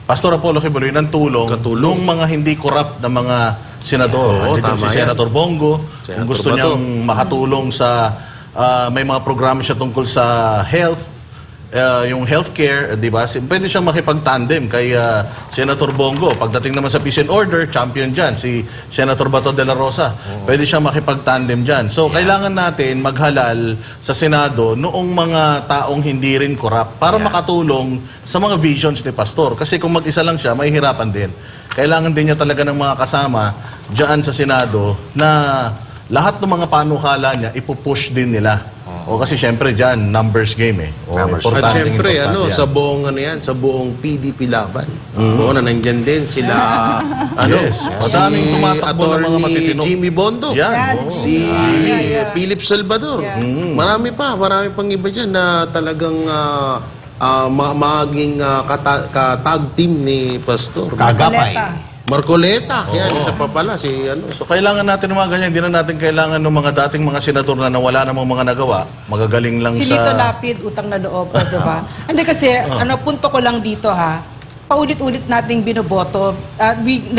Pastor Apollo Quiboloy ng tulong ng mga hindi corrupt na mga senador. Oo, Andito tama si yan. Senator Bongo, Senator kung gusto Bato. niyang makatulong sa may mga programa siya tungkol sa health, yung healthcare, di ba? Pwede siyang makipag-tandem kay Senator Bongo. Pagdating naman sa peace and order, champion dyan, si Senator Bato de la Rosa. Pwede siyang makipag-tandem dyan. So, kailangan natin maghalal sa Senado noong mga taong hindi rin corrupt para makatulong sa mga visions ni Pastor. Kasi kung mag-isa lang siya, mahihirapan din. Kailangan din niya talaga ng mga kasama dyan sa Senado na lahat ng mga panukala niya, ipupush din nila. O kasi syempre dyan, numbers game Numbers. At syempre, importante yan. sa buong sa buong PDP laban. Oo, na nandyan din sila, Yes. si Madaming tumatakbo ng mga Attorney matitino. Jimmy Bondo. Yan. Si Philip Salvador. Marami pang iba dyan na talagang maging ka-tag team ni Pastor. Kagapay. Marcoleta. Yan, isa pa pala. So kailangan natin ng mga ganyan. Hindi na natin kailangan ng mga dating mga senador na wala namang mga nagawa. Magagaling lang Si sa... Lito Lapid, utang na loob, di ba? Hindi kasi, punto ko lang dito ha, paulit-ulit nating binoboto.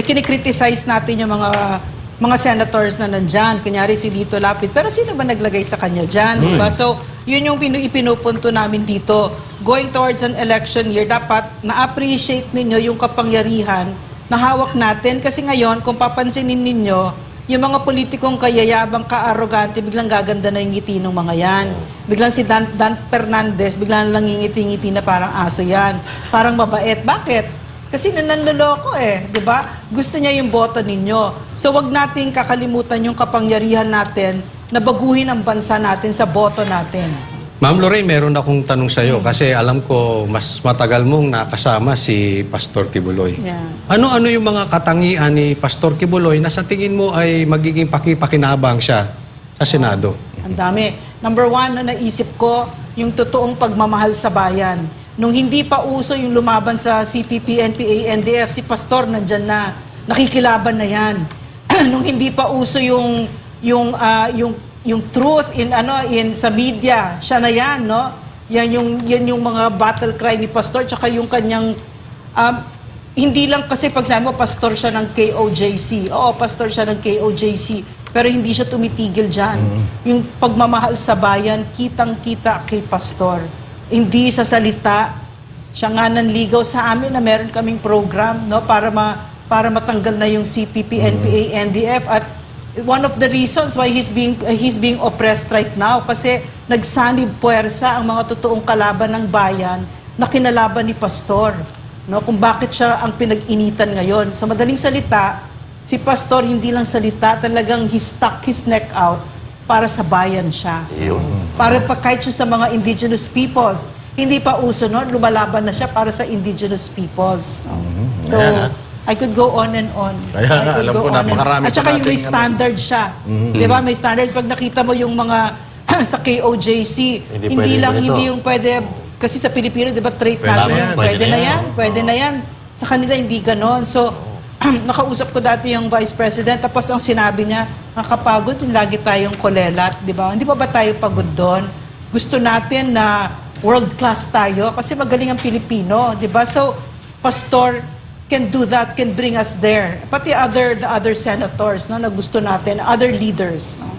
Kinikriticize natin yung mga senators na nandyan. Kunyari si Lito Lapid. Pero sino ba naglagay sa kanya dyan? Diba? So, yun yung ipinupunto namin dito. Going towards an election year, dapat na-appreciate ninyo yung kapangyarihan na hawak natin. Kasi ngayon, kung papansinin ninyo, yung mga politikong kayayabang, ka-arrogante, biglang gaganda na yung ngiti ng mga yan. Biglang si Dan Fernandez, biglang lang ngiti-ngiti na parang aso yan. Parang mabait. Bakit? Kasi nanloloko di ba? Gusto niya yung boto ninyo. So wag nating kakalimutan yung kapangyarihan natin na baguhin ang bansa natin sa boto natin. Ma'am Lorraine, meron akong tanong sa iyo kasi alam ko mas matagal mong nakasama si Pastor Quiboloy. Yeah. Ano-ano yung mga katangian ni Pastor Quiboloy na sa tingin mo ay magiging pakipakinabang siya sa Senado? Ang dami. Number one na naisip ko, yung totoong pagmamahal sa bayan. Nung hindi pa uso yung lumaban sa CPP, NPA, NDF, si Pastor nandyan na. Nakikilaban na yan. Nung hindi pa uso yung truth in sa media, siya na yan, no? Yan yung mga battle cry ni Pastor, tsaka yung kanyang hindi lang kasi pag sabi mo pastor siya ng KOJC. Oo, pastor siya ng KOJC, pero hindi siya tumitigil diyan. Yung pagmamahal sa bayan, kitang-kita kay Pastor. Hindi sa salita. Siya nga nanligaw sa amin na meron kaming program, no, para matanggal na yung CPP, NPA, NDF, at one of the reasons why he's being oppressed right now kasi nagsanib puwersa ang mga totoong kalaban ng bayan na kinalaban ni Pastor. No, kung bakit siya ang pinag-initan ngayon. Sa madaling salita, si Pastor hindi lang salita, talagang he stuck his neck out para sa bayan siya. Para pa kahit siya sa mga indigenous peoples. Hindi pa uso noon, lumalaban na siya para sa indigenous peoples. No? So, I could go on and on. Kaya nga, alam ko, napakarami At saka pa yung may nating standard siya. Di ba? May standards. Pag nakita mo yung mga sa KOJC, hindi yung pwede, kasi sa Pilipino, di ba, trait natin. Pwede na yan. Sa kanila, hindi ganon. So, nakausap ko dati yung Vice President, tapos ang sinabi niya, nakapagod yung lagi tayong kolelat, di ba? Hindi pa ba tayo pagod doon? Gusto natin na world class tayo, kasi magaling ang Pilipino, di ba? So, Pastor can do that, can bring us there. Pati the other senators, no, na gusto natin, other leaders. No?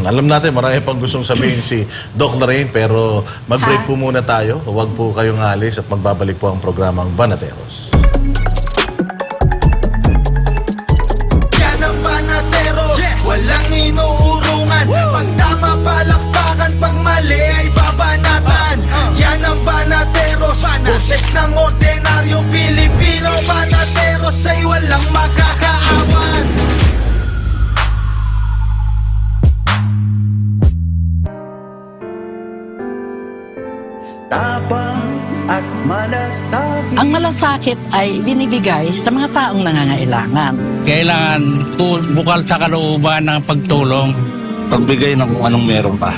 Alam natin, marami pang gustong sabihin si Doc Lorraine, pero mag-break po muna tayo. Huwag po kayong alis at magbabalik po ang programang Banateros. Yan ang Banateros, walang inuurungan. Pag tama palakpakan, pag mali ay babanatan. Yan ang Banateros, boses ng ordinaryong Pilipino. Banateros ay walang makakaawan. Tapang at malasakit. Ang malasakit ay binibigay sa mga taong nangangailangan. Kailangan bukal sa kalooban ng pagtulong. Pagbigay ng kung anong meron pa.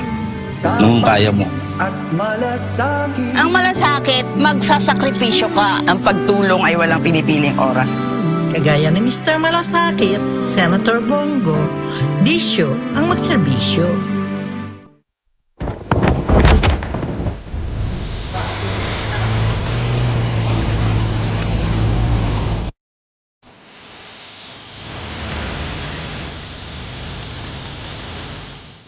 Nung kaya mo. At malasakit. Ang malasakit, magsasakripisyo ka. Ang pagtulong ay walang pinipiling oras. Kagaya ni Mr. Malasakit, Senator Bongo, bisyo ang magserbisyo.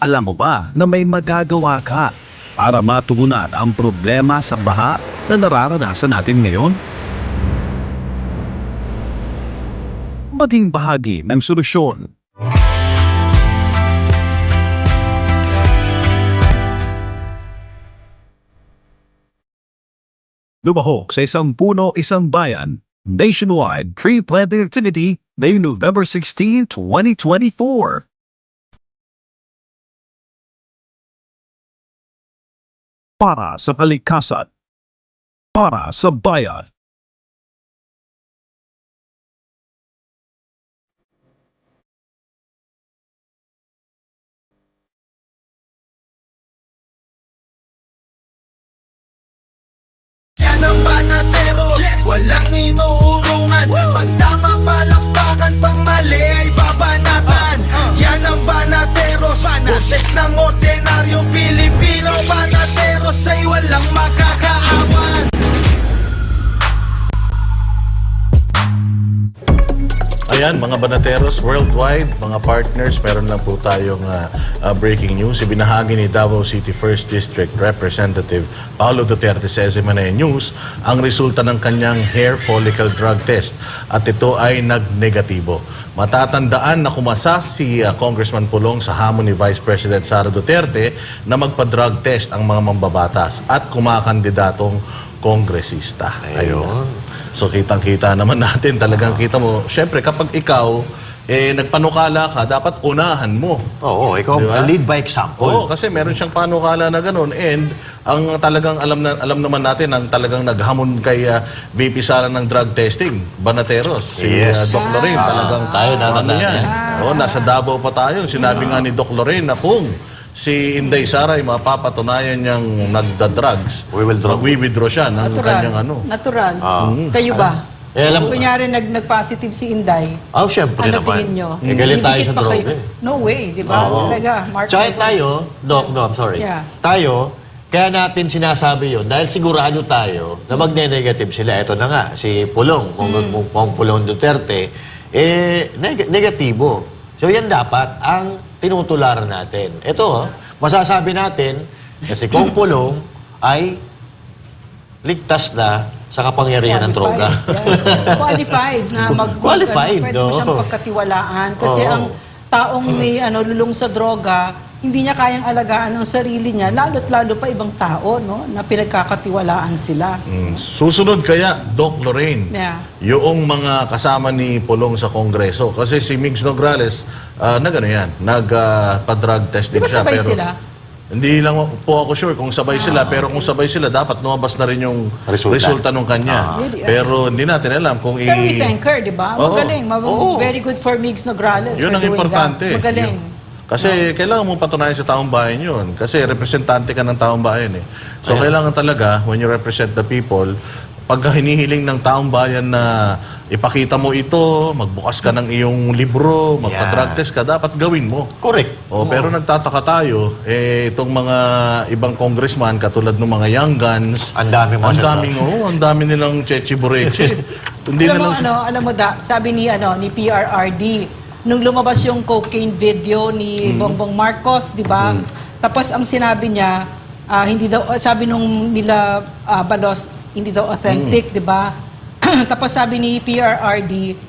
Alam mo ba na may magagawa ka para matugunan ang problema sa baha na nararanasan natin ngayon? Maging bahagi ng solusyon. Lumahok sa isang puno, isang bayan, nationwide tree planting activity ngayong November 16, 2024. Para sa kalikasan, para sa bayan. Yan ang banatero, walang inuurungan. Pag tama palakpakan, pag mali ay babanatan. Yan ang banateros, boses ng ordinaryong Pilipino. Banateros ay walang makakaawan. Ayan, mga banateros worldwide, mga partners, meron lang po tayong breaking news. Ibinahagi ni Davao City 1st District Representative Paolo Duterte sa SMNA News ang resulta ng kanyang hair follicle drug test at ito ay nag-negatibo. Matatandaan na kumasa si Congressman Pulong sa hamon ni Vice President Sara Duterte na magpa-drug test ang mga mambabatas at kumakandidatong kongresista. Ayun. So kitang-kita naman natin, talagang kita mo. Siyempre kapag ikaw nagpanukala ka, dapat unahan mo. Oo, ikaw lead by example. Oo, kasi meron siyang panukala na gano'n. And ang talagang alam naman natin, ang talagang naghamon kay VP Sara ng drug testing, Banateros, si Doc Lorraine, talagang tayo ano yan. Oo, nasa Davao pa tayo. Sinabi nga ni Doc Lorraine na kung si Inday Sara ay mapapatunayan niyang nagda-drugs, mag-withdraw siya ng kanyang ano. Natural. Kayo ba? Alam mo, Kunyari nag-positive si Inday. syempre Ano naman. tingin nyo? Galit tayo Didikit sa pa droga. kayo? No way, di ba? Talaga, mark Tsaka my words. tayo, Doc, no, I'm sorry. Yeah. Tayo, kaya natin sinasabi yun, dahil sigurado tayo na magne-negative sila. Ito na nga, si Pulong, kung Pulong Duterte, negatibo. So yan dapat ang tinutularan natin. Ito, masasabi natin na si Kong Pulong ay ligtas na sa kapangyarihan ng droga. Qualified na Qualified, pwede mo siyang no? pagkatiwalaan. Kasi ang taong may lulong sa droga, hindi niya kayang alagaan ang sarili niya, lalo't lalo pa ibang tao, no? Na pinagkakatiwalaan sila. Susunod kaya, Doc Lorraine, Yeah. yung mga kasama ni Pulong sa Kongreso. Kasi si Migs Nograles, nagpa-drug test Di din ba siya. sabay sila? Hindi lang po ako sure kung sabay sila, pero kung sabay sila, dapat lumabas na rin yung resulta nung kanya. Really? Pero hindi natin alam kung Pero we thank her, di ba? Oo. Magaling. Very good for Migs Nograles Yun for ang doing importante. that. Magaling. Kasi kailangan mong patunayan sa taong bayan yun. Kasi representante ka ng taong bayan eh. So kailangan talaga, when you represent the people, pagka hinihiling ng taong bayan na ipakita mo ito, magbukas ka ng iyong libro, magpa-drug test ka, dapat gawin mo. Correct. Pero nagtataka tayo, itong mga ibang congressman, katulad ng mga young guns, Ang dami nilang chechi bureche. Hindi na lang Alam mo sabi ni PRRD, nung lumabas yung cocaine video ni Bongbong Marcos, di ba? Tapos ang sinabi niya, hindi daw, sabi nung nila Balos, hindi daw authentic, di ba? Tapos sabi ni PRRD,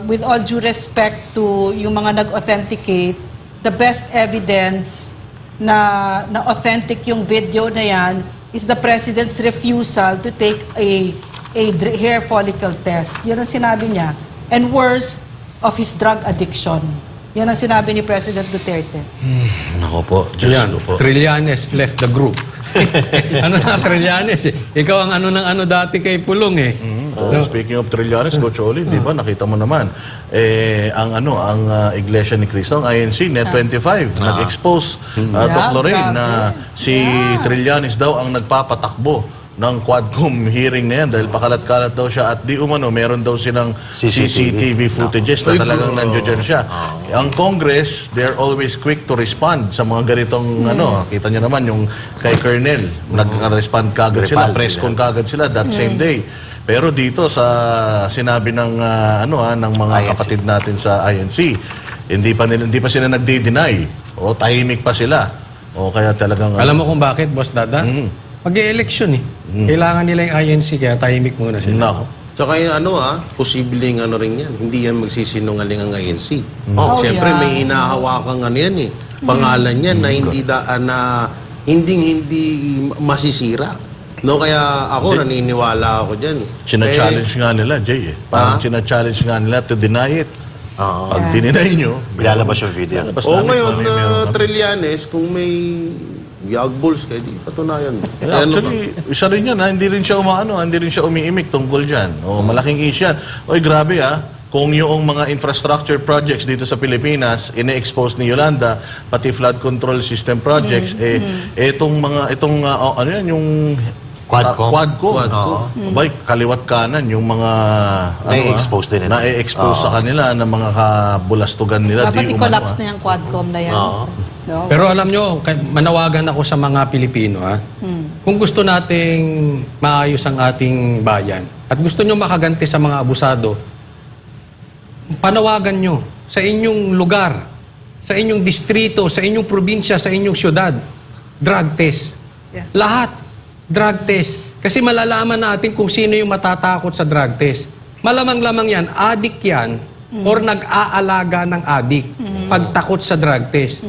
with all due respect to yung mga nag-authenticate, the best evidence na authentic yung video na yan is the President's refusal to take a hair follicle test. Yun ang sinabi niya. And worst, of his drug addiction. Yan ang sinabi ni President Duterte. Nako po, Diyos Yan, ko po. Trillanes left the group. Ano na, Trillanes eh. Ikaw ang ano ng ano dati kay Pulong eh. Speaking of Trillanes, Coach Oli, di ba, nakita mo naman, ang Iglesia ni Cristo, ang INC, Net 25, nag-expose, Doc Lorraine, na si Trillanes daw ang nagpapatakbo ng Quadcom hearing na yan dahil pakalat-kalat daw siya at di umano, meron daw silang CCTV footages na talagang nandiyan siya. Ang Congress, they're always quick to respond sa mga ganitong kita niyo naman yung kay Colonel, nag-respond kagad sila, press con kagad sila that same day. Pero dito sa sinabi ng ng mga kapatid natin sa INC, hindi pa sila nagde-deny. O tahimik pa sila. O kaya talagang Alam mo kung bakit, Boss Dada? Mag-e-election eh. Kailangan nila yung INC kaya tahimik muna sila. Nako. Tsaka yung posibleng rin yan. Hindi yan magsisinungaling ang INC. Siyempre may hinahawakang yan eh. Pangalan yan na hindi masisira. No, kaya ako naniniwala ako dyan. Sina-challenge nga nila, Jay eh. Parang sina-challenge nga nila to deny it. Pag dininay nyo, Ilalabas yung video. Ngayon, Trillanes, kung may yagballs, kaya di patunayan. Actually, isa rin yan, hindi rin siya hindi rin siya umiimik tungkol dyan. Malaking issue yan. Oy, grabe kung yung mga infrastructure projects dito sa Pilipinas, ine-expose ni Yolanda, pati flood control system projects, yung Quadcom. Abay, kaliwat kanan yung mga Na-expose din nila. na-expose sa kanila ng mga kabulastugan nila. Dapat i-collapse na yung Quadcom na yan. No? Pero alam nyo, manawagan ako sa mga Pilipino, kung gusto nating maayos ang ating bayan at gusto nyo makaganti sa mga abusado, panawagan nyo sa inyong lugar, sa inyong distrito, sa inyong probinsya, sa inyong syudad, drug test. Yeah. Lahat, drug test. Kasi malalaman natin kung sino yung matatakot sa drug test. Malamang-lamang yan, addict yan, or nag-aalaga ng addict pagtakot sa drug test.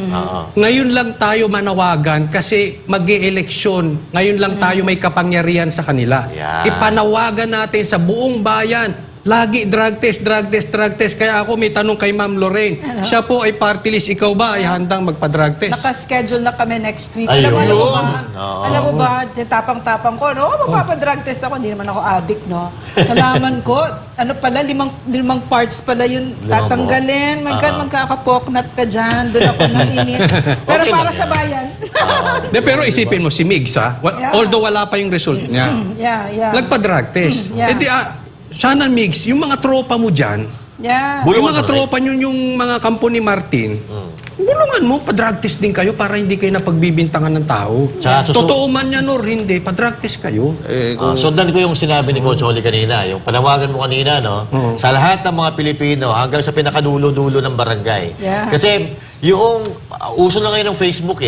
Ngayon lang tayo manawagan kasi mag-e-eleksyon. Ngayon lang tayo may kapangyarihan sa kanila. Ipanawagan natin sa buong bayan. Lagi drug test, drug test, drug test. Kaya ako may tanong kay Ma'am Lorraine. Siya po ay party list. Ikaw ba ay handang magpa-drug test? Naka-schedule na kami next week. Ayun. Alam mo ba, tapang-tapang ko, magpapadrug test ako, hindi naman ako addict, no? Nalaman ko, limang parts pala yun tatanggalin. Magkakapoknat ka dyan, doon ako nainit. Pero para sa bayan. Pero isipin mo, si Migs, although wala pa yung result niya, nagpa-drug test. Sana Migs, yung mga tropa mo dyan, yung mga tropa nyo, yung mga kampo ni Martin, bulungan mo, pa-drug test din kayo para hindi kayo napagbibintangan ng tao. Totoo man yan or hindi, pa-drug test kayo. Sundan ko yung sinabi ni Coach Oli kanina, yung panawagan mo kanina, no? Sa lahat ng mga Pilipino, hanggang sa pinakadulo-dulo ng barangay. Kasi yung uso na ngayon ng Facebook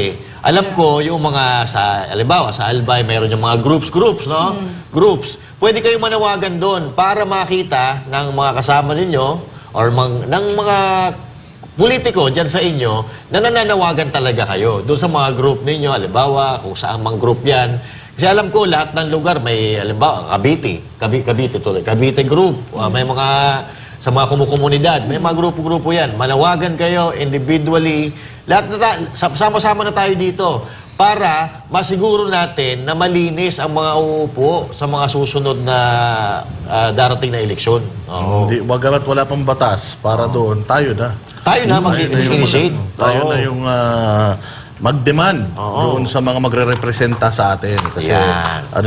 alam ko yung mga halimbawa sa Albay, mayroon yung mga groups, no? Groups. Pwede kayong manawagan doon para makita ng mga kasama ninyo or ng mga politiko dyan sa inyo na nananawagan talaga kayo doon sa mga group ninyo, halimbawa kung saan mang group yan. Kasi alam ko lahat ng lugar may, halimbawa, Cavite group, may mga sa mga komunidad, may mga grupo-grupo yan. Manawagan kayo individually. Lahat sama-sama na tayo dito para masiguro natin na malinis ang mga uupo sa mga susunod na darating na eleksyon. Wagamat wala pang batas para doon, tayo na. Tayo na mag-initiate. Tayo na yung mag-demand doon sa mga magre-representa sa atin. Kasi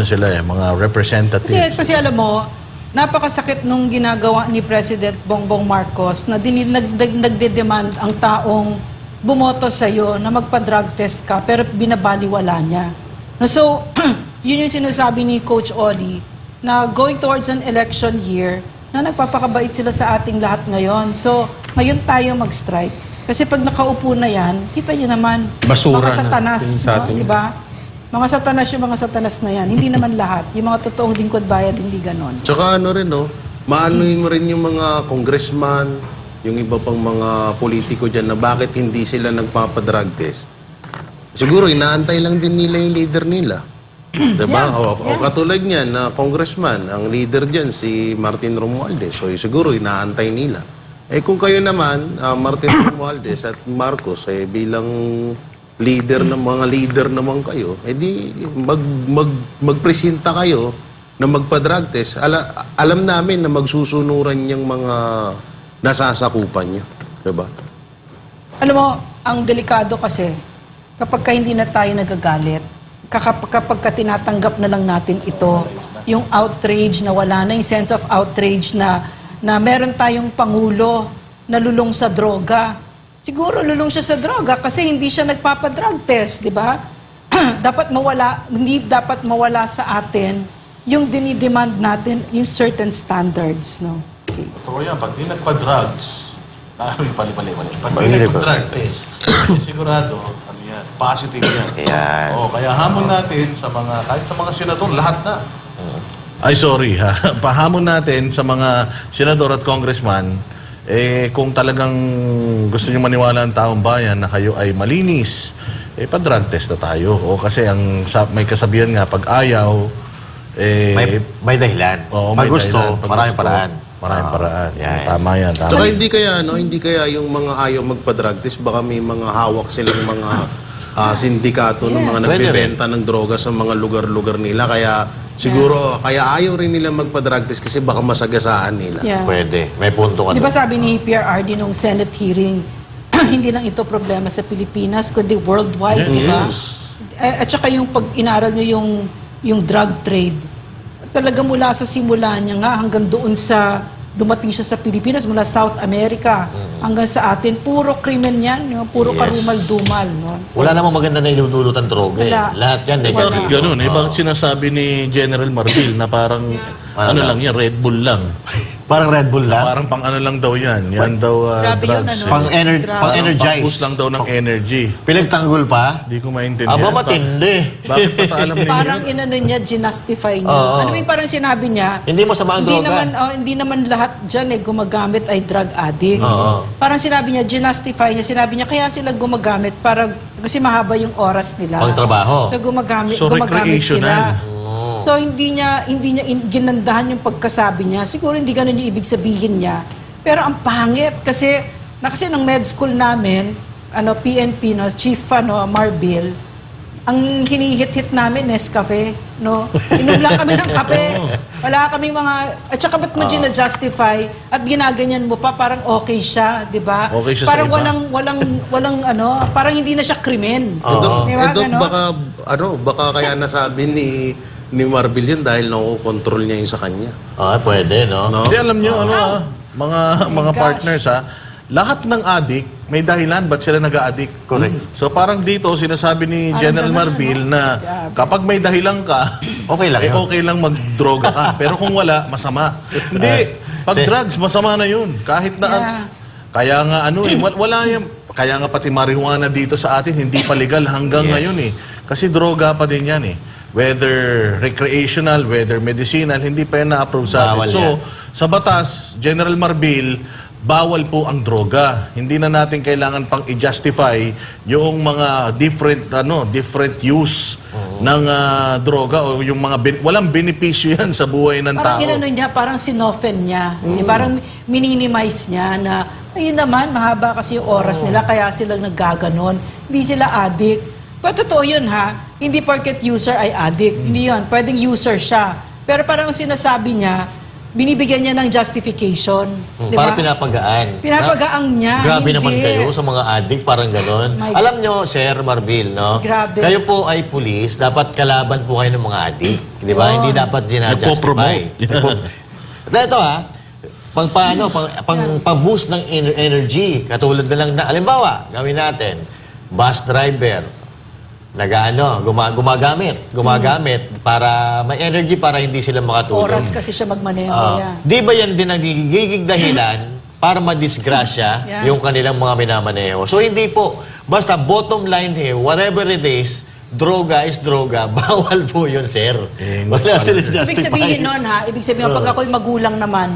sila mga representatives. Kasi alam mo, napakasakit nung ginagawa ni President Bongbong Marcos na nagde-demand ang taong bumoto sa'yo na magpa-drug test ka pero binabaliwala niya. So, yun yung sinasabi ni Coach Oli na going towards an election year na nagpapakabait sila sa ating lahat ngayon. So, ngayon tayo mag-strike. Kasi pag nakaupo na yan, kita nyo naman, basura mga satanas, diba? Mga satanas na yan. Hindi naman lahat. Yung mga totoong lingkod bayad, hindi ganon. Tsaka maanuhin mo rin yung mga congressman, yung iba pang mga politiko dyan na bakit hindi sila nagpapadrug test. Siguro, inaantay lang din nila yung leader nila. Diba? O katulad niyan, na congressman, ang leader dyan, si Martin Romualdez. So, siguro, inaantay nila. Kung kayo naman, Martin Romualdez at Marcos, bilang leader ng mga leader naman kayo, edi magpresenta kayo na magpa-drug test. Alam namin na magsusunuran yung mga nasasakupan nyo. Diba? Alam mo, ang delikado kasi, kapag ka hindi na tayo nagagalit, kapag ka tinatanggap na lang natin ito, yung outrage na wala na, yung sense of outrage na meron tayong pangulo na lulong sa droga. Siguro lulong siya sa droga kasi hindi siya nagpapadrug test, di ba? Hindi dapat mawala sa atin yung dinidemand natin, yung certain standards, no? Okay. Totoo yan, pag di nagpa-drugs, pali. Pag di nagpa-drug test, sigurado, ano yan, positive yan. Yan. Kaya hamon natin sa mga, kahit sa mga senador, lahat na. Ay, sorry ha. Pahamon natin sa mga senador at congressman, kung talagang gusto nyo maniwala ang taong bayan na kayo ay malinis, pa-drug test na tayo. Kasi may kasabihan nga, pag ayaw, may dahilan. Pag gusto, maraming paraan. Maraming paraan. Yan. Tama yan. Tama. Tsaka hindi kaya yung mga ayaw magpa-drug test, baka may mga hawak silang mga sindikato ng mga nagbibenta ng droga sa mga lugar-lugar nila. Kaya siguro, kaya ayaw rin nila magpa-drug test kasi baka masagasaan nila. Yeah. Pwede. May punto ka Di ba doon. sabi ni PRRD nung Senate hearing, hindi lang ito problema sa Pilipinas, kundi worldwide, di ba? At saka yung pag inaral nyo yung drug trade, talaga mula sa simula niya nga hanggang doon sa dumating siya sa Pilipinas, mula South America hanggang sa atin, puro krimen yan, puro karumal-dumal. No? So, Wala namang maganda na iludulot ang droga. Wala. Lahat yan, Bakit negative. ganun? Bakit sinasabi ni General Marbil na parang lang yan, Red Bull lang? Parang Red Bull lang? Parang pang ano lang daw yan. Yan daw Grabe yun, drugs. ano? Pang-energize. Pang-boost lang daw ng energy. Pinagtanggol pa? Hindi ko maintindihan. Aba, matindi. Bakit pataalam ninyo? parang inano niya, ginastify niya. Oo. Ano yung parang sinabi niya, Hindi masama ang droga. hindi naman lahat dyan gumagamit ay drug addict. Oo. Parang sinabi niya, ginastify niya, sinabi niya, kaya sila gumagamit kasi mahaba yung oras nila. Pang-trabaho. So gumagamit recreational. sila. So hindi niya ginandahan yung pagkasabi niya. Siguro hindi ganun yung ibig sabihin niya. Pero ang pangit kasi nung med school namin, PNP, Chief Marbil, ang hinihit-hit namin Nescafe, no? Inom lang kami ng kape. Wala kaming mga at saka ba't mo ginajustify at ginaganyan mo pa parang okay siya, 'di ba? Okay siya parang sa iba. walang parang hindi na siya krimen. Doc, Di ba, ganon? baka kaya nasabi ni Marbil yun dahil nakokontrol niya yun sa kanya. Pwede, no? No? Hindi, alam nyo, mga gosh. partners lahat ng addict, may dahilan ba't sila nag-a-addict. Correct. So parang dito, sinasabi ni Parang General ganun, Marbil no? na kapag may dahilan ka, Okay lang yun. okay lang mag-droga ka. Pero kung wala, masama. Hindi. Pag drugs, masama na yun. Kahit na, kaya nga wala yan. Kaya nga pati marijuana dito sa atin, hindi pa legal hanggang ngayon Kasi droga pa din yan Whether recreational, whether medicinal, hindi pa yan na-approve sa atin. Bawal So, yan. sa batas, General Marbil, bawal po ang droga. Hindi na natin kailangan pang i-justify yung mga different use ng droga o yung mga walang benepisyo yan sa buhay ng Parang tao. niya, parang sinoffen niya. Parang minimize niya na, ayun naman, mahaba kasi yung oras nila, kaya sila naggaganon. Hindi sila addict. Pero totoo yun hindi porket user ay addict. Hindi yun, pwedeng user siya. Pero parang sinasabi niya, binibigyan niya ng justification. Di ba? Parang pinapagaan. Pinapagaang niya. Grabe hindi. naman kayo sa mga addict, parang ganon. My Alam nyo, Sir Marbil, no? Grabe. Kayo po ay pulis, dapat kalaban po kayo ng mga addict. Di ba? Oo. Hindi dapat ginajustify. Ito pang-boost ng energy. Katulad na lang halimbawa, gawin natin, bus driver, gumagamit para may energy para hindi sila makatulog. Oras kasi siya magmaneho. Di ba yan din ang nagiging dahilan para madisgrasya yung kanilang mga minamaneho? So hindi po. Basta bottom line here, whatever it is, droga is droga. Bawal po yun, sir. Wala natin i-justify. Ibig sabihin nun ibig sabihin pag ako'y magulang naman,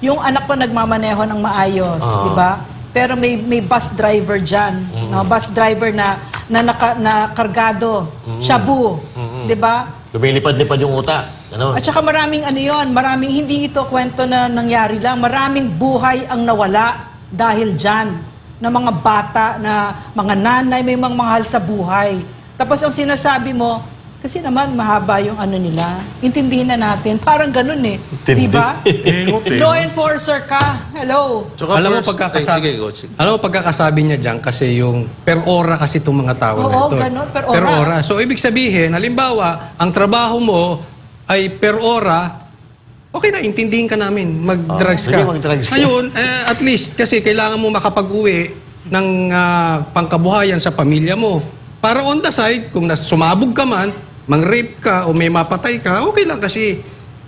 yung anak ko nagmamaneho ng maayos, di ba? Pero may bus driver dyan, bus driver na kargado, shabu, di ba? Lumilipad-lipad yung utak. Ano? At saka maraming maraming hindi ito kwento na nangyari lang, maraming buhay ang nawala dahil dyan. na mga bata, na mga nanay, may mga mahal sa buhay. Tapos ang sinasabi mo, kasi naman mahaba yung ano nila, intindihin na natin. Parang ganun eh. Diba? Law enforcer ka. Hello. Tsaka Alam mo, first- pagkakasabi, Ay, sige, coach. alam mo, pagkakasabi niya dyan, kasi yung per ora kasi itong mga tao na Oo, ito. ganun, per ora. So, ibig sabihin, halimbawa, ang trabaho mo ay per ora, okay na, intindihin ka namin, mag-drugs sige, ka. mag-drugs ka. Ngayon, at least, kasi kailangan mo makapag-uwi ng pangkabuhayan sa pamilya mo. Para on the side, kung sumabog ka man, mang-rape ka o may mapatay ka, okay lang kasi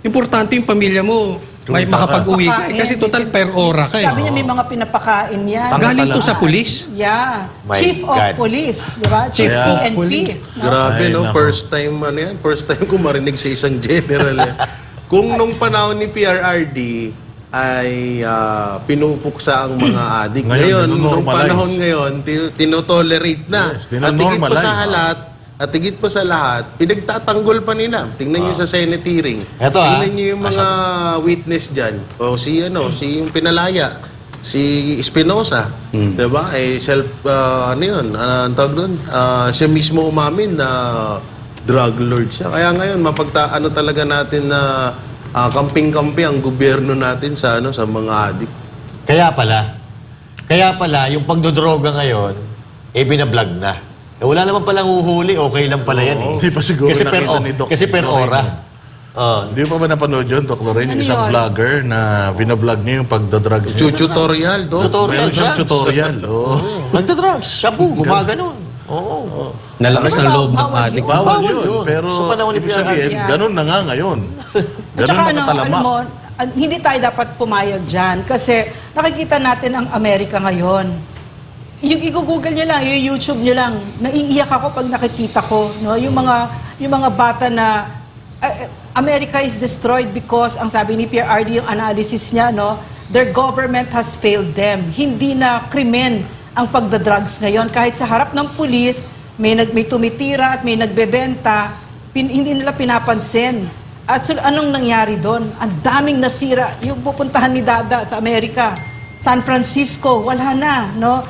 importante yung pamilya mo. May makapag-uwi ka. Pakain, Kasi total per ora ka. Sabi niya may mga pinapakain yan. Galing to sa pulis. Yeah. My Chief of God. Police, di ba? Chief Kaya- PNP. Grabe, Ay, no? nako. First time, ano yan? First time ko marinig sa isang general. Kung nung panahon ni PRRD ay pinupuksa ang mga adik. Ngayon, Ngayon, nung dinonormalize. panahon ngayon, tinotolerate na. Yes, At higit pa sa dinonormalize. lahat, pinagtatanggol pa nila. Tingnan nyo sa Senate hearing. Eto, Tingnan nyo yung mga witness dyan. O si yung pinalaya, si Espinosa, 'di ba? Ano 'yun? Ang tawag doon? Siya mismo umamin na drug lord siya. Kaya ngayon ano talaga natin na kamping-kampi ang gobyerno natin sa sa mga adik. Kaya pala, yung pagdodroga ngayon, binablog na. Wala naman palang uhuli, okay lang pala yan eh. Hindi pa siguro Kasi nakita ni Doc Kasi per Lorraine ora. Hindi mo pa ba napanood yun, Doc Lorraine? Ano Isang yun? vlogger na binablog niya yung pagdadrugs niya. Tutorial, do. Tutorial Meron siyang drugs. tutorial. Oo. Nagdadrugs. Shabu, gumaganon. Oo. Nalakas ng loob ng Bawal adik. Bawal Bawal yun. yun. Pero Sa panahon ni ibig sabihin, PRRD. ganun na nga ngayon. At Ganun saka nakatalamak. alam mo, hindi tayo dapat pumayag dyan kasi nakikita natin ang Amerika ngayon. Yung i-google nyo lang, yung YouTube nyo lang, naiiyak ako pag nakikita ko, no? Yung mga bata na America is destroyed because ang sabi ni PRRD yung analysis niya, no, their government has failed them. Hindi na krimen ang pagdadrugs ngayon. Kahit sa harap ng pulis, may tumitira at may nagbebenta, hindi nila pinapansin. At so, anong nangyari doon? Ang daming nasira. Yung pupuntahan ni Dada sa Amerika, San Francisco, wala na, no?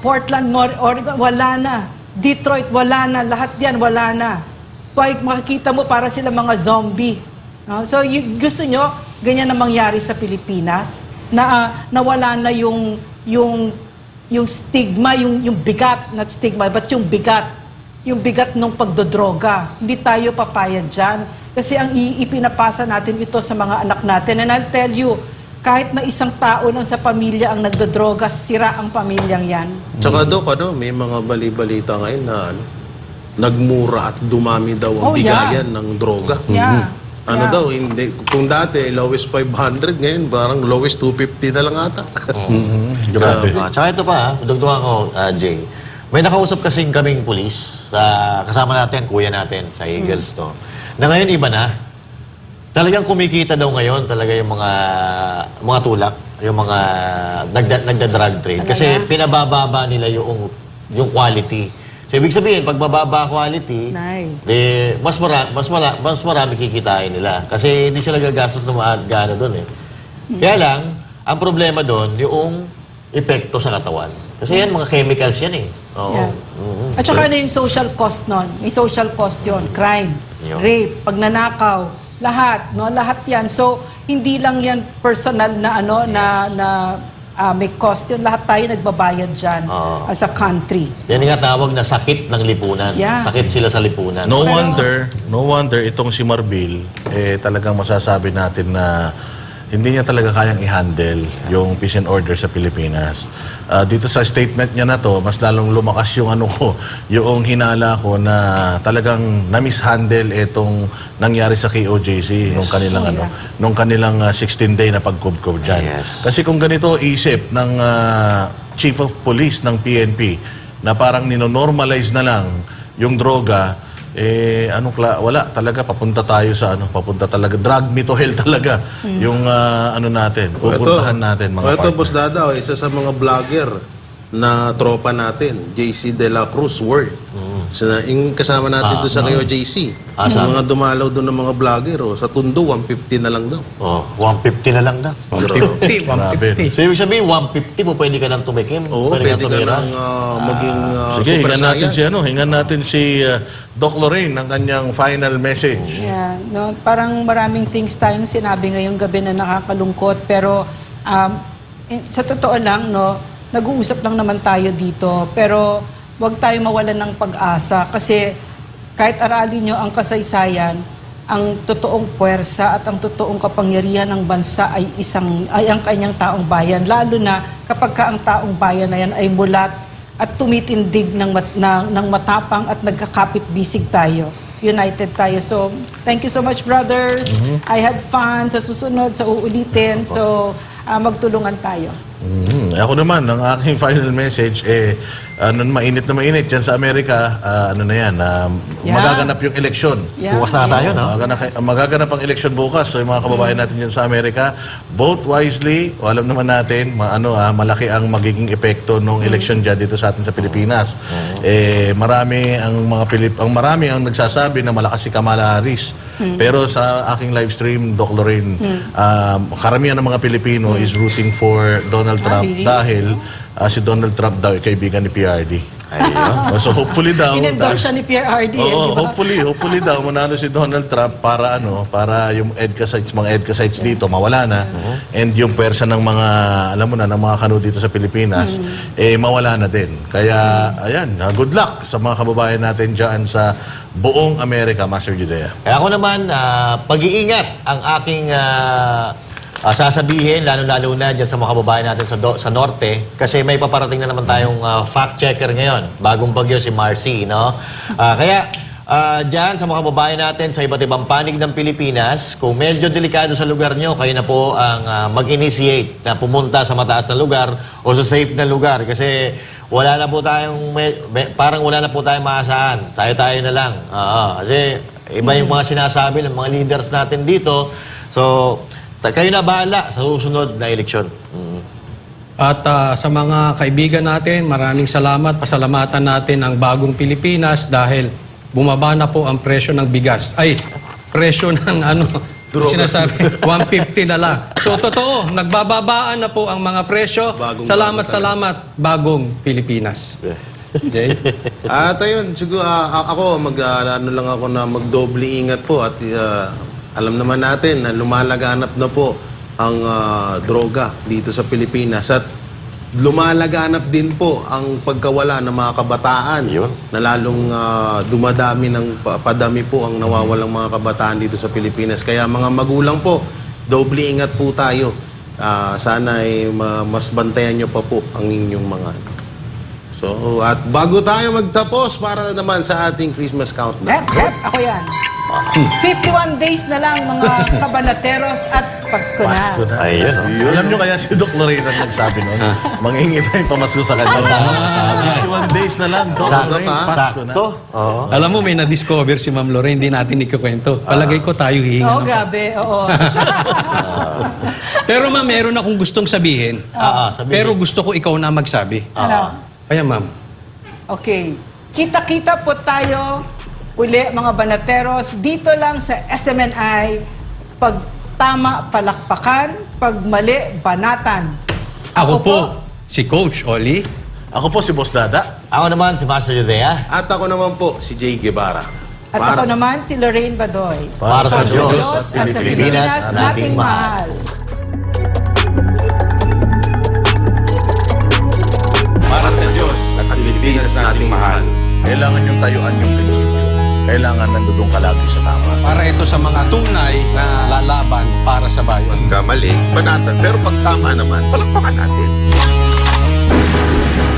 Portland, Oregon, wala na. Detroit, wala na. Lahat yan, wala na. Pag makikita mo, para sila mga zombie. No? So, gusto nyo, ganyan na mangyari sa Pilipinas? Nawala na yung stigma, yung bigat, not stigma, but yung bigat ng pagdodroga. Hindi tayo papayag dyan. Kasi ang ipinapasa natin ito sa mga anak natin. And I'll tell you, kahit na isang tao lang sa pamilya ang nagdodroga, sira ang pamilyang yan. Tsaka Dok, may mga bali-balita ngayon na nagmura at dumami daw ang Oh, yeah. bigayan ng droga. Yeah. Ano Yeah. daw, hindi. Kung dati, lowest 500, ngayon parang lowest 250 na lang ata. Grabe. Tsaka ito pa, dugtungan ko, Jay. May nakausap kasing kaming pulis, kasama natin, kuya natin, sa Eagles to, na ngayon iba na. Talagang kumikita daw ngayon talaga yung mga tulak, yung mga nagda-drug trade. Kasi pinabababa nila yung quality. So ibig sabihin, pag bababa quality, mas marami kikitain nila. Kasi hindi sila gagastos na maagana doon eh. Kaya lang, ang problema doon, yung epekto sa katawan. Kasi yan, mga chemicals yan eh. Oo. Yeah. At saka yung social cost nun. May social cost yun. Crime, Yun. rape, pagnanakaw, lahat, no? Lahat yan. So, hindi lang yan personal na may cost yun. Lahat tayo nagbabayad dyan as a country. Yan nga tawag na sakit ng lipunan. Yeah. Sakit sila sa lipunan. No wonder itong si Marbil, talagang masasabi natin na hindi niya talaga kayang i-handle yung peace and order sa Pilipinas. Dito sa statement niya na to, mas lalong lumakas yung yung hinala ko na talagang na-mishandle itong nangyari sa KOJC nung kanilang nung kanilang 16-day na pagkubkob diyan. Yes. Kasi kung ganito isip ng Chief of Police ng PNP na parang nino-normalize na lang yung droga, wala talaga, papunta talaga, drug me to hell talaga yung natin, pupuntahan natin mga Ito, partner. Boss Dada, isa sa mga vlogger na tropa natin, JC De La Cruz World. Yung kasama natin doon sa kayo, JC. Yung mga dumalaw doon ng mga vlogger, sa Tondo, 150 na lang daw. 150 na lang daw. 150. So, ibig sabihin, 150 mo pwede ka nang tumikim. Oo, pwede ka nang maging Sige, super hingan natin si Doc Lorraine ng kanyang final message. Yeah, no, parang maraming things tayong sinabi ngayong gabi na nakakalungkot, pero sa totoo lang, no, nag-uusap lang naman tayo dito, pero huwag tayo mawalan ng pag-asa kasi kahit aralin nyo ang kasaysayan, ang totoong puwersa at ang totoong kapangyarihan ng bansa ay ang kanyang taong bayan. Lalo na kapag ang taong bayan na yan ay mulat at tumitindig ng matapang at nagkakapit-bisig tayo. United tayo. So, thank you so much, brothers. I had fun. Sa susunod, sa uulitin. So, magtulungan tayo. Ako naman, ang aking final message, mainit na mainit dyan sa Amerika, magaganap yung eleksyon. Bukas na tayo, no? Magaganap ang eleksyon bukas. So, yung mga kababayan natin dyan sa Amerika, vote wisely. O, alam naman natin, malaki ang magiging epekto ng eleksyon dyan dito sa atin sa Pilipinas. Marami ang nagsasabi na malakas si Kamala Harris. Pero sa aking live stream, Doc Lorraine, karamihan ng mga Pilipino is rooting for Donald Trump dahil si Donald Trump daw ay kaibigan ni PRD. So hopefully daw In-endorse siya ni PRD. Oo, diba? hopefully daw manalo si Donald Trump para para yung mga EDCA sites dito mawala na and yung pwersa ng mga ng mga kanu dito sa Pilipinas mawala na din. Kaya ayan, good luck sa mga kababayan natin diyan sa buong Amerika, Master Judea. Kaya ako naman, pag-iingat ang aking sasabihin, lalo-lalo na dyan sa mga kababayan natin sa Norte, kasi may paparating na naman tayong fact-checker ngayon. Bagong bagyo si Marcy, no? Kaya, dyan sa mga kababayan natin sa iba't ibang panig ng Pilipinas, kung medyo delikado sa lugar nyo, kayo na po ang mag-initiate na pumunta sa mataas na lugar o sa safe na lugar. Kasi wala na po tayong, parang wala na po tayong maasahan. Tayo-tayo na lang. Kasi iba yung mga sinasabi ng mga leaders natin dito. So, kayo na bahala sa susunod na eleksyon. At sa mga kaibigan natin, maraming salamat. Pasalamatan natin ang bagong Pilipinas dahil bumaba na po ang presyo ng bigas. Ay, presyo ng sinasabi, 150 na lang. So, totoo, nagbababaan na po ang mga presyo. Salamat, bagong Pilipinas. Jay? At ayun, siguro ako, lang ako na magdoble ingat po at alam naman natin na lumalaganap na po ang droga dito sa Pilipinas at lumalaganap din po ang pagkawala ng mga kabataan na lalong padami po ang nawawalang mga kabataan dito sa Pilipinas. Kaya mga magulang po, doble ingat po tayo. Sana ay mas bantayan nyo pa po ang inyong mga So, at bago tayo magtapos para naman sa ating Christmas countdown. Ako yan. 51 days na lang mga kabanateros at Pasko na. Ayun. Alam nyo kaya si Doc Lorraine ang nagsabi nun? Mangingin tayo pamasko sa kanya. 51 days na lang, Doc Lorraine, Pasko na. Alam mo, may na-discover si Ma'am Lorraine, hindi natin ikikwento. Palagay ko tayo hihinga Oo, grabe. Oo. Pero ma'am, meron akong gustong sabihin. Pero gusto ko ikaw na magsabi. Ano? Kaya ma'am. Okay. Kita-kita po tayo uli mga banateros dito lang sa SMNI. Pag tama, palakpakan. Pag mali, banatan. Ako po, si Coach Oli. Ako po si Boss Dada. Ako naman si Master Judea. At ako naman po si Jay Guevara. At ako naman si Lorraine Badoy. Para sa Diyos at sa Pilipinas nating mahal. Para sa Diyos at ang Pilipinas nating mahal. Kailangan yung tayuan yung prinsipyo. Kailangan nandudong ka lagi sa tama. Para ito sa mga tunay na lalaban para sa bayan. Pagkamali, banatan. Pero pag tama naman, palakpakan natin.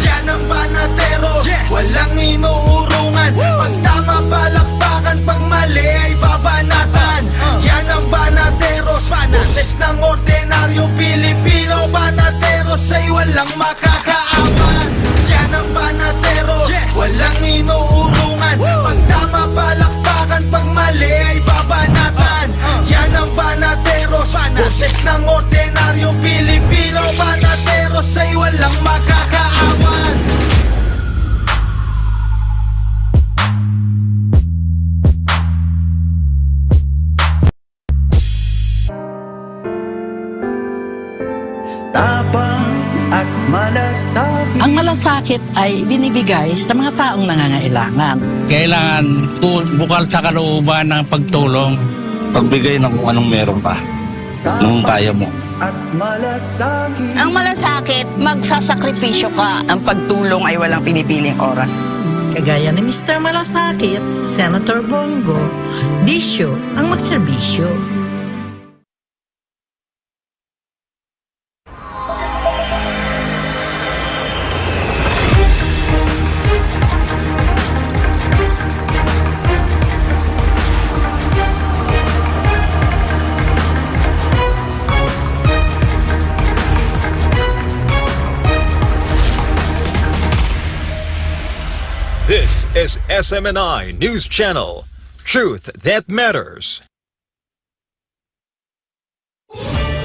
Yan ang banateros, walang inuurungan. Pag tama, palakpakan. Pag mali ay babanatan. Yan ang banateros, boses ng ordinaryong Pilipino. Banateros ay walang makakaawan. Yan ang banateros, walang inuurungan. Pag tama, palakpakan. Pag mali ay babanatan. Yan ang banateros, boses ng ordinaryong Pilipino. Banateros ay walang makakaawan. Ang malasakit ay binibigay sa mga taong nangangailangan. Kailangan bukal sa kalooban ng pagtulong. Pagbigay ng kung anong meron pa. Nung kaya mo. at malasakit. Ang malasakit, magsasakripisyo ka. Ang pagtulong ay walang pinipiling oras. Kagaya ni Mr. Malasakit, Senator Bongo, disyo ang magserbisyo. This is SMNI News Channel. Truth that matters.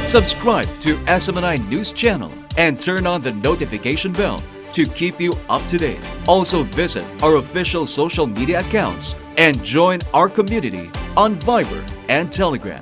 Subscribe to SMNI News Channel and turn on the notification bell to keep you up to date. Also visit our official social media accounts and join our community on Viber and Telegram.